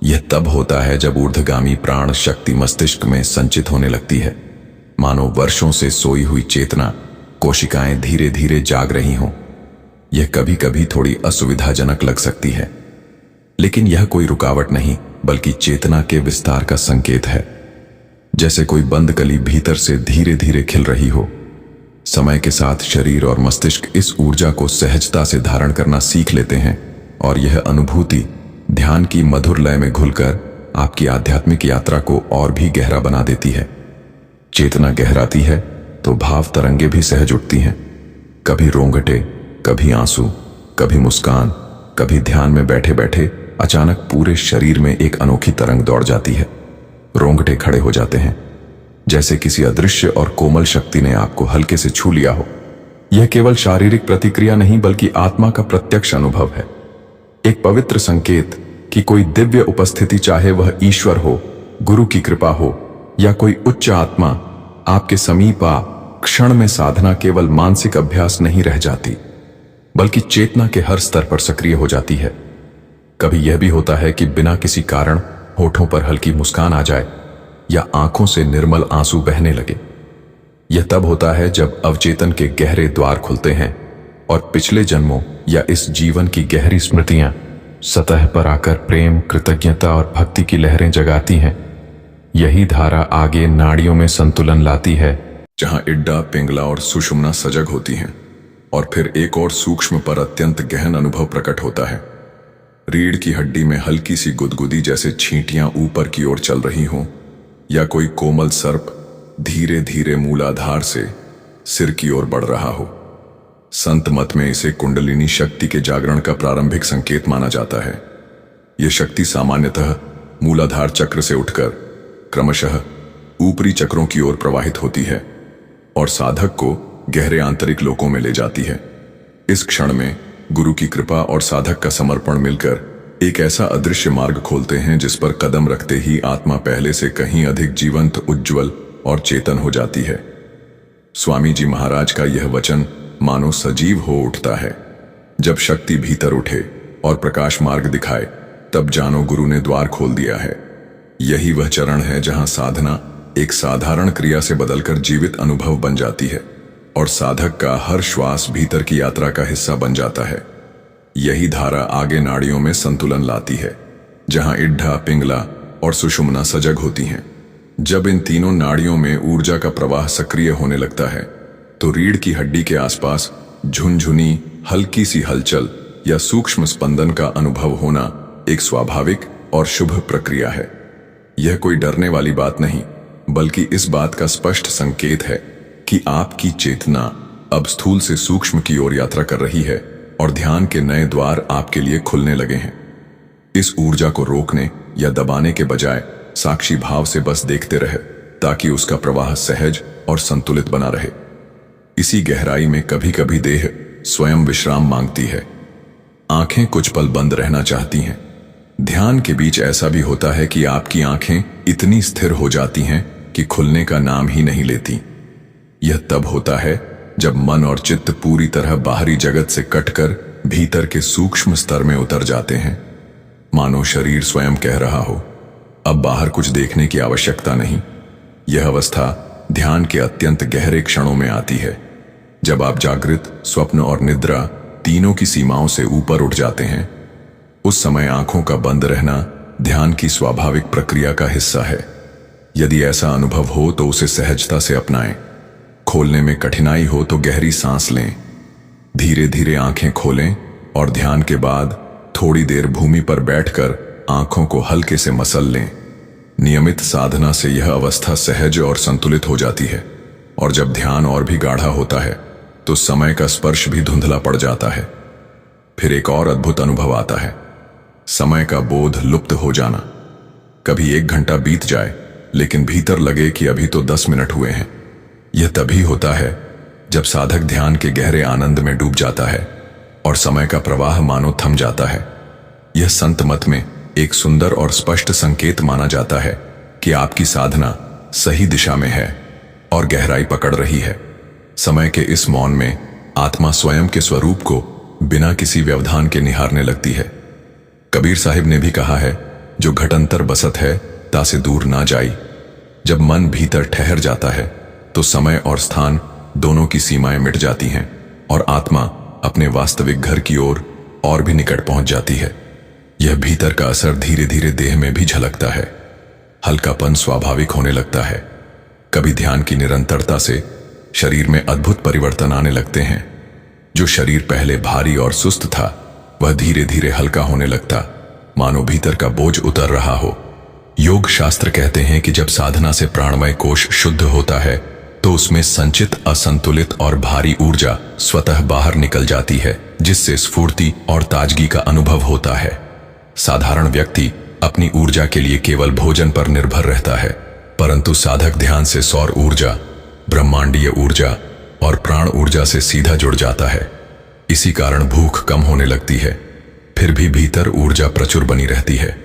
यह तब होता है जब ऊर्ध्वगामी प्राण शक्ति मस्तिष्क में संचित होने लगती है, मानो वर्षों से सोई हुई चेतना कोशिकाएं धीरे धीरे जाग रही हों। यह कभी कभी थोड़ी असुविधाजनक लग सकती है, लेकिन यह कोई रुकावट नहीं बल्कि चेतना के विस्तार का संकेत है। जैसे कोई बंद कली भीतर से धीरे धीरे खिल रही हो। समय के साथ शरीर और मस्तिष्क इस ऊर्जा को सहजता से धारण करना सीख लेते हैं और यह अनुभूति ध्यान की मधुर लय में घुलकर आपकी आध्यात्मिक यात्रा को और भी गहरा बना देती है। चेतना गहराती है तो भाव तरंगे भी सहज उठती हैं। कभी रोंगटे, कभी आंसू, कभी मुस्कान, कभी ध्यान में बैठे बैठे अचानक पूरे शरीर में एक अनोखी तरंग दौड़ जाती है। रोंगटे खड़े हो जाते हैं, जैसे किसी अदृश्य और कोमल शक्ति ने आपको हल्के से छू लिया हो। यह केवल शारीरिक प्रतिक्रिया नहीं बल्कि आत्मा का प्रत्यक्ष अनुभव है, एक पवित्र संकेत कि कोई दिव्य उपस्थिति, चाहे वह ईश्वर हो, गुरु की कृपा हो या कोई उच्च आत्मा, आपके समीप आ क्षण में साधना केवल मानसिक अभ्यास नहीं रह जाती बल्कि चेतना के हर स्तर पर सक्रिय हो जाती है। कभी यह भी होता है कि बिना किसी कारण होठों पर हल्की मुस्कान आ जाए या आंखों से निर्मल आंसू बहने लगे। यह तब होता है जब अवचेतन के गहरे द्वार खुलते हैं और पिछले जन्मों या इस जीवन की गहरी स्मृतियां सतह पर आकर प्रेम, कृतज्ञता और भक्ति की लहरें जगाती हैं। यही धारा आगे नाड़ियों में संतुलन लाती है, जहां इड्डा, पिंगला और सुषुम्ना सजग होती हैं और फिर एक और सूक्ष्म पर अत्यंत गहन अनुभव प्रकट होता है। रीढ़ की हड्डी में हल्की सी गुदगुदी, जैसे छींटियां ऊपर की ओर चल रही हों या कोई कोमल सर्प धीरे धीरे मूलाधार से सिर की ओर बढ़ रहा हो। संत मत में इसे कुंडलिनी शक्ति के जागरण का प्रारंभिक संकेत माना जाता है। यह शक्ति सामान्यतः मूलाधार चक्र से उठकर क्रमशः ऊपरी चक्रों की ओर प्रवाहित होती है और साधक को गहरे आंतरिक लोकों में ले जाती है। इस क्षण में गुरु की कृपा और साधक का समर्पण मिलकर एक ऐसा अदृश्य मार्ग खोलते हैं जिस पर कदम रखते ही आत्मा पहले से कहीं अधिक जीवंत, उज्ज्वल और चेतन हो जाती है। स्वामी जी महाराज का यह वचन मानो सजीव हो उठता है। जब शक्ति भीतर उठे और प्रकाश मार्ग दिखाए, तब जानो गुरु ने द्वार खोल दिया है। यही वह चरण है जहां साधना एक साधारण क्रिया से बदलकर जीवित अनुभव बन जाती है और साधक का हर श्वास भीतर की यात्रा का हिस्सा बन जाता है। यही धारा आगे नाड़ियों में संतुलन लाती है, जहां इड्ढा, पिंगला और सुषुम्ना सजग होती हैं। जब इन तीनों नाड़ियों में ऊर्जा का प्रवाह सक्रिय होने लगता है तो रीढ़ की हड्डी के आसपास झुनझुनी हल्की सी हलचल या सूक्ष्म स्पंदन का अनुभव होना एक स्वाभाविक और शुभ प्रक्रिया है। यह कोई डरने वाली बात नहीं बल्कि इस बात का स्पष्ट संकेत है कि आपकी चेतना अब स्थूल से सूक्ष्म की ओर यात्रा कर रही है और ध्यान के नए द्वार आपके लिए खुलने लगे हैं। इस ऊर्जा को रोकने या दबाने के बजाय साक्षी भाव से बस देखते रहे ताकि उसका प्रवाह सहज और संतुलित बना रहे। इसी गहराई में कभी कभी देह स्वयं विश्राम मांगती है। आंखें कुछ पल बंद रहना चाहती हैं। ध्यान के बीच ऐसा भी होता है कि आपकी आंखें इतनी स्थिर हो जाती हैं कि खुलने का नाम ही नहीं लेती। यह तब होता है जब मन और चित्त पूरी तरह बाहरी जगत से कटकर भीतर के सूक्ष्म स्तर में उतर जाते हैं। मानो शरीर स्वयं कह रहा हो, अब बाहर कुछ देखने की आवश्यकता नहीं। यह अवस्था ध्यान के अत्यंत गहरे क्षणों में आती है, जब आप जागृत, स्वप्न और निद्रा तीनों की सीमाओं से ऊपर उठ जाते हैं। उस समय आंखों का बंद रहना ध्यान की स्वाभाविक प्रक्रिया का हिस्सा है। यदि ऐसा अनुभव हो तो उसे सहजता से अपनाएं। खोलने में कठिनाई हो तो गहरी सांस लें, धीरे धीरे आंखें खोलें और ध्यान के बाद थोड़ी देर भूमि पर बैठकर आंखों को हल्के से मसल लें। नियमित साधना से यह अवस्था सहज और संतुलित हो जाती है और जब ध्यान और भी गाढ़ा होता है तो समय का स्पर्श भी धुंधला पड़ जाता है। फिर एक और अद्भुत अनुभव आता है, समय का बोध लुप्त हो जाना। कभी 1 घंटा बीत जाए लेकिन भीतर लगे कि अभी तो 10 मिनट हुए हैं। यह तभी होता है जब साधक ध्यान के गहरे आनंद में डूब जाता है और समय का प्रवाह मानो थम जाता है। यह संत मत में एक सुंदर और स्पष्ट संकेत माना जाता है कि आपकी साधना सही दिशा में है और गहराई पकड़ रही है। समय के इस मौन में आत्मा स्वयं के स्वरूप को बिना किसी व्यवधान के निहारने लगती है। कबीर साहिब ने भी कहा है, जो घटंतर बसत है तासे दूर ना जाई। जब मन भीतर ठहर जाता है तो समय और स्थान दोनों की सीमाएं मिट जाती हैं और आत्मा अपने वास्तविक घर की ओर और भी निकट पहुंच जाती है। यह भीतर का असर धीरे धीरे देह में भी झलकता है। हल्कापन स्वाभाविक होने लगता है। कभी ध्यान की निरंतरता से शरीर में अद्भुत परिवर्तन आने लगते हैं। जो शरीर पहले भारी और सुस्त था वह धीरे धीरे हल्का होने लगता, मानो भीतर का बोझ उतर रहा हो। योग शास्त्र कहते हैं कि जब साधना से प्राणमय कोश शुद्ध होता है तो उसमें संचित असंतुलित और भारी ऊर्जा स्वतः बाहर निकल जाती है, जिससे स्फूर्ति और ताजगी का अनुभव होता है। साधारण व्यक्ति अपनी ऊर्जा के लिए केवल भोजन पर निर्भर रहता है, परंतु साधक ध्यान से सौर ऊर्जा, ब्रह्मांडीय ऊर्जा और प्राण ऊर्जा से सीधा जुड़ जाता है। इसी कारण भूख कम होने लगती है, फिर भी भीतर ऊर्जा प्रचुर बनी रहती है।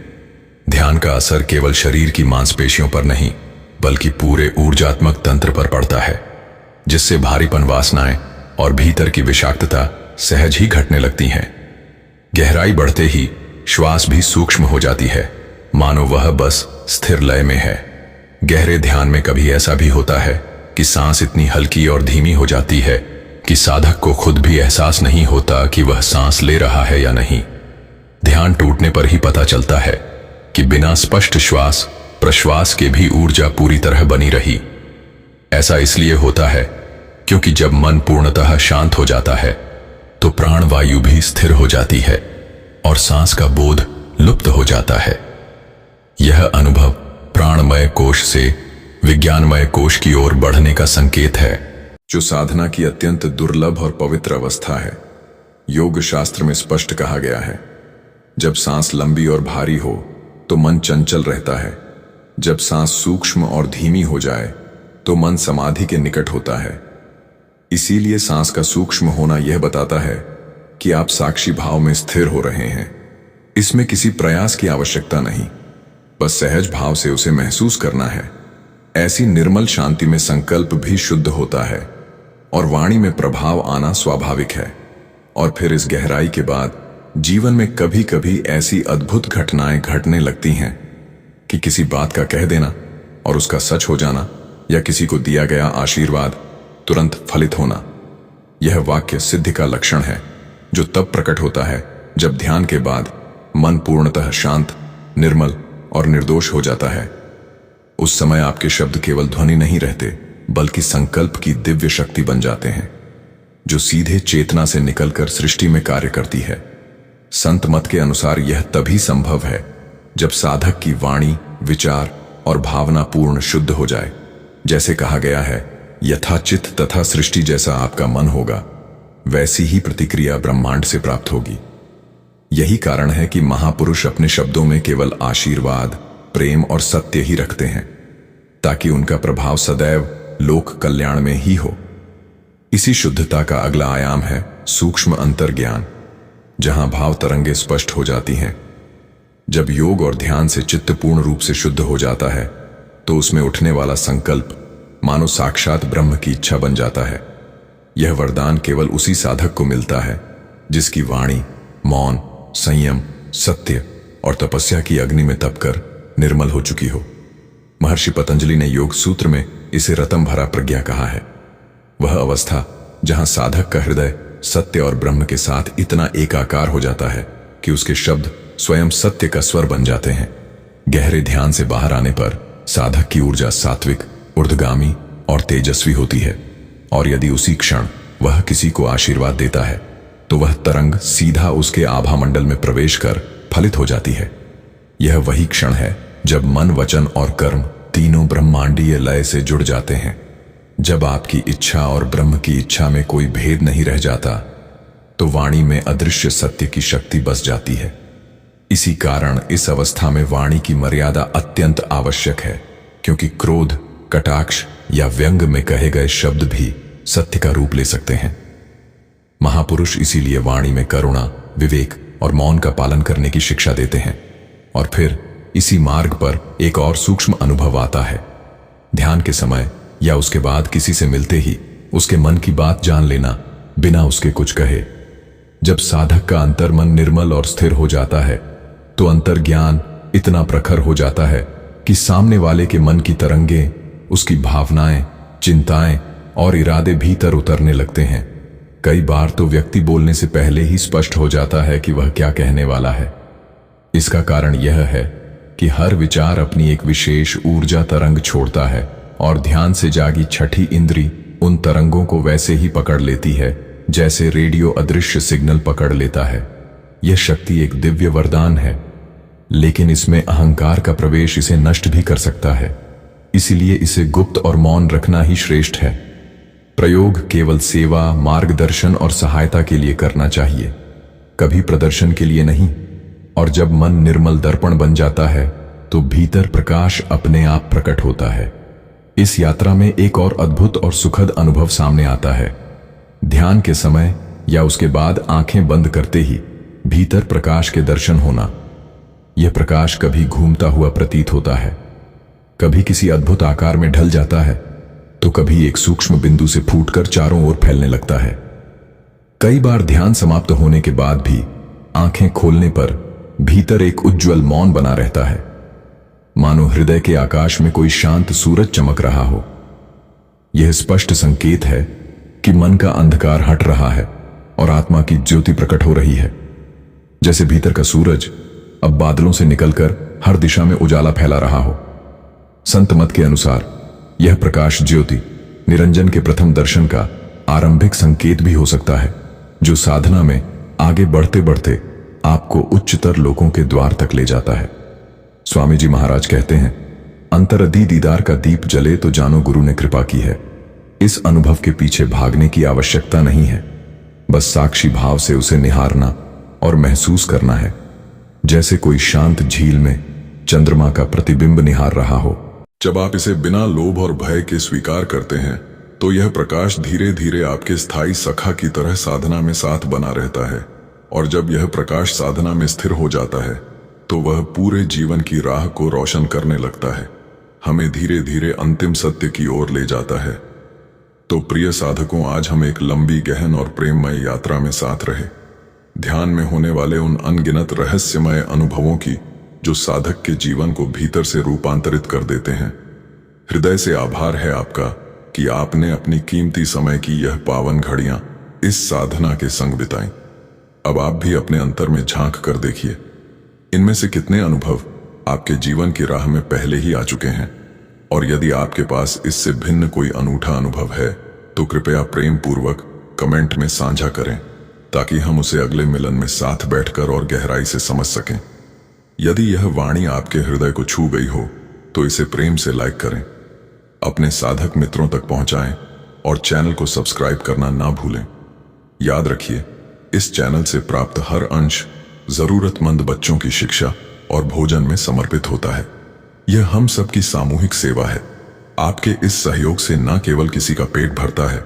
ध्यान का असर केवल शरीर की मांसपेशियों पर नहीं बल्कि पूरे ऊर्जात्मक तंत्र पर पड़ता है, जिससे भारीपन, वासनाएं और भीतर की विषाक्तता सहज ही घटने लगती हैं। गहराई बढ़ते ही श्वास भी सूक्ष्म हो जाती है, मानो वह बस स्थिर लय में है। गहरे ध्यान में कभी ऐसा भी होता है कि सांस इतनी हल्की और धीमी हो जाती है कि साधक को खुद भी एहसास नहीं होता कि वह सांस ले रहा है या नहीं। ध्यान टूटने पर ही पता चलता है कि बिना स्पष्ट श्वास प्रश्वास के भी ऊर्जा पूरी तरह बनी रही। ऐसा इसलिए होता है क्योंकि जब मन पूर्णतः शांत हो जाता है तो प्राणवायु भी स्थिर हो जाती है और सांस का बोध लुप्त हो जाता है। यह अनुभव प्राणमय कोश से विज्ञानमय कोश की ओर बढ़ने का संकेत है, जो साधना की अत्यंत दुर्लभ और पवित्र अवस्था है। योग शास्त्र में स्पष्ट कहा गया है, जब सांस लंबी और भारी हो तो मन चंचल रहता है। जब सांस सूक्ष्म और धीमी हो जाए तो मन समाधि के निकट होता है। इसीलिए सांस का सूक्ष्म होना यह बताता है कि आप साक्षी भाव में स्थिर हो रहे हैं। इसमें किसी प्रयास की आवश्यकता नहीं, बस सहज भाव से उसे महसूस करना है। ऐसी निर्मल शांति में संकल्प भी शुद्ध होता है और वाणी में प्रभाव आना स्वाभाविक है। और फिर इस गहराई के बाद जीवन में कभी कभी ऐसी अद्भुत घटनाएं घटने लगती हैं कि किसी बात का कह देना और उसका सच हो जाना, या किसी को दिया गया आशीर्वाद तुरंत फलित होना। यह वाक्य सिद्धि का लक्षण है, जो तब प्रकट होता है जब ध्यान के बाद मन पूर्णतः शांत, निर्मल और निर्दोष हो जाता है। उस समय आपके शब्द केवल ध्वनि नहीं रहते बल्कि संकल्प की दिव्य शक्ति बन जाते हैं, जो सीधे चेतना से निकलकर सृष्टि में कार्य करती है। संत मत के अनुसार यह तभी संभव है जब साधक की वाणी, विचार और भावना पूर्ण शुद्ध हो जाए। जैसे कहा गया है, यथाचित तथा सृष्टि जैसा आपका मन होगा वैसी ही प्रतिक्रिया ब्रह्मांड से प्राप्त होगी। यही कारण है कि महापुरुष अपने शब्दों में केवल आशीर्वाद, प्रेम और सत्य ही रखते हैं, ताकि उनका प्रभाव सदैव लोक कल्याण में ही हो। इसी शुद्धता का अगला आयाम है सूक्ष्म अंतर्ज्ञान, जहां भाव तरंगे स्पष्ट हो जाती हैं। जब योग और ध्यान से चित्त पूर्ण रूप से शुद्ध हो जाता है तो उसमें उठने वाला संकल्प मानो साक्षात ब्रह्म की इच्छा बन जाता है। यह वरदान केवल उसी साधक को मिलता है जिसकी वाणी मौन, संयम, सत्य और तपस्या की अग्नि में तपकर निर्मल हो चुकी हो। महर्षि पतंजलि ने योग सूत्र में इसे रतम भरा प्रज्ञा कहा है। वह अवस्था जहां साधक का हृदय सत्य और ब्रह्म के साथ इतना एकाकार हो जाता है कि उसके शब्द स्वयं सत्य का स्वर बन जाते हैं। गहरे ध्यान से बाहर आने पर साधक की ऊर्जा सात्विक, ऊर्ध्वगामी और तेजस्वी होती है, और यदि उसी क्षण वह किसी को आशीर्वाद देता है तो वह तरंग सीधा उसके आभा मंडल में प्रवेश कर फलित हो जाती है। यह वही क्षण है जब मन, वचन और कर्म तीनों ब्रह्मांडीय लय से जुड़ जाते हैं। जब आपकी इच्छा और ब्रह्म की इच्छा में कोई भेद नहीं रह जाता तो वाणी में अदृश्य सत्य की शक्ति बस जाती है। इसी कारण इस अवस्था में वाणी की मर्यादा अत्यंत आवश्यक है, क्योंकि क्रोध, कटाक्ष या व्यंग में कहे गए शब्द भी सत्य का रूप ले सकते हैं। महापुरुष इसीलिए वाणी में करुणा, विवेक और मौन का पालन करने की शिक्षा देते हैं। और फिर इसी मार्ग पर एक और सूक्ष्म अनुभव आता है। ध्यान के समय या उसके बाद किसी से मिलते ही उसके मन की बात जान लेना बिना उसके कुछ कहे। जब साधक का अंतर्मन निर्मल और स्थिर हो जाता है तो अंतर्ज्ञान इतना प्रखर हो जाता है कि सामने वाले के मन की तरंगें, उसकी भावनाएं, चिंताएं और इरादे भीतर उतरने लगते हैं। कई बार तो व्यक्ति बोलने से पहले ही स्पष्ट हो जाता है कि वह क्या कहने वाला है। इसका कारण यह है कि हर विचार अपनी एक विशेष ऊर्जा तरंग छोड़ता है और ध्यान से जागी छठी इंद्री उन तरंगों को वैसे ही पकड़ लेती है जैसे रेडियो अदृश्य सिग्नल पकड़ लेता है। यह शक्ति एक दिव्य वरदान है, लेकिन इसमें अहंकार का प्रवेश इसे नष्ट भी कर सकता है। इसीलिए इसे गुप्त और मौन रखना ही श्रेष्ठ है। प्रयोग केवल सेवा, मार्गदर्शन और सहायता के लिए करना चाहिए, कभी प्रदर्शन के लिए नहीं। और जब मन निर्मल दर्पण बन जाता है तो भीतर प्रकाश अपने आप प्रकट होता है। इस यात्रा में एक और अद्भुत और सुखद अनुभव सामने आता है। ध्यान के समय या उसके बाद आंखें बंद करते ही भीतर प्रकाश के दर्शन होना। यह प्रकाश कभी घूमता हुआ प्रतीत होता है, कभी किसी अद्भुत आकार में ढल जाता है, तो कभी एक सूक्ष्म बिंदु से फूटकर चारों ओर फैलने लगता है। कई बार ध्यान समाप्त होने के बाद भी आंखें खोलने पर भीतर एक उज्ज्वल मौन बना रहता है, मानो हृदय के आकाश में कोई शांत सूरज चमक रहा हो। यह स्पष्ट संकेत है कि मन का अंधकार हट रहा है और आत्मा की ज्योति प्रकट हो रही है। जैसे भीतर का सूरज अब बादलों से निकलकर हर दिशा में उजाला फैला रहा हो। संत मत के अनुसार यह प्रकाश ज्योति निरंजन के प्रथम दर्शन का आरंभिक संकेत भी हो सकता है, जो साधना में आगे बढ़ते बढ़ते आपको उच्चतर लोकों के द्वार तक ले जाता है। स्वामी जी महाराज कहते हैं, अंतरदी दीदार का दीप जले तो जानो गुरु ने कृपा की है। इस अनुभव के पीछे भागने की आवश्यकता नहीं है, बस साक्षी भाव से उसे निहारना और महसूस करना है, जैसे कोई शांत झील में चंद्रमा का प्रतिबिंब निहार रहा हो। जब आप इसे बिना लोभ और भय के स्वीकार करते हैं तो यह प्रकाश धीरे धीरे आपके स्थायी सखा की तरह साधना में साथ बना रहता है। और जब यह प्रकाश साधना में स्थिर हो जाता है तो वह पूरे जीवन की राह को रोशन करने लगता है, हमें धीरे धीरे अंतिम सत्य की ओर ले जाता है। तो प्रिय साधकों, आज हम एक लंबी, गहन और प्रेममय यात्रा में साथ रहे, ध्यान में होने वाले उन अनगिनत रहस्यमय अनुभवों की जो साधक के जीवन को भीतर से रूपांतरित कर देते हैं। हृदय से आभार है आपका कि आपने अपनी कीमती समय की यह पावन घड़ियां इस साधना के संग बिताई। अब आप भी अपने अंतर में झांक कर देखिए, इनमें से कितने अनुभव आपके जीवन की राह में पहले ही आ चुके हैं। और यदि आपके पास इससे भिन्न कोई अनूठा अनुभव है तो कृपया प्रेम पूर्वक कमेंट में साझा करें, ताकि हम उसे अगले मिलन में साथ बैठकर और गहराई से समझ सकें। यदि यह वाणी आपके हृदय को छू गई हो तो इसे प्रेम से लाइक करें, अपने साधक मित्रों तक पहुंचाएं और चैनल को सब्सक्राइब करना ना भूलें। याद रखिए, इस चैनल से प्राप्त हर अंश जरूरतमंद बच्चों की शिक्षा और भोजन में समर्पित होता है। यह हम सबकी सामूहिक सेवा है। आपके इस सहयोग से न केवल किसी का पेट भरता है,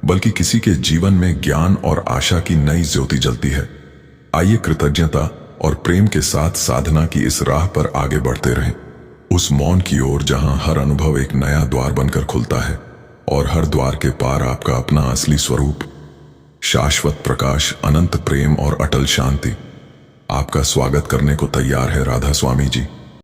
बल्कि किसी के जीवन में ज्ञान और आशा की नई ज्योति जलती है। आइए कृतज्ञता और प्रेम के साथ साधना की इस राह पर आगे बढ़ते रहें, उस मौन की ओर जहां हर अनुभव एक नया द्वार बनकर खुलता है और हर द्वार के पार आपका अपना असली स्वरूप, शाश्वत प्रकाश, अनंत प्रेम और अटल शांति आपका स्वागत करने को तैयार है। राधा स्वामी जी।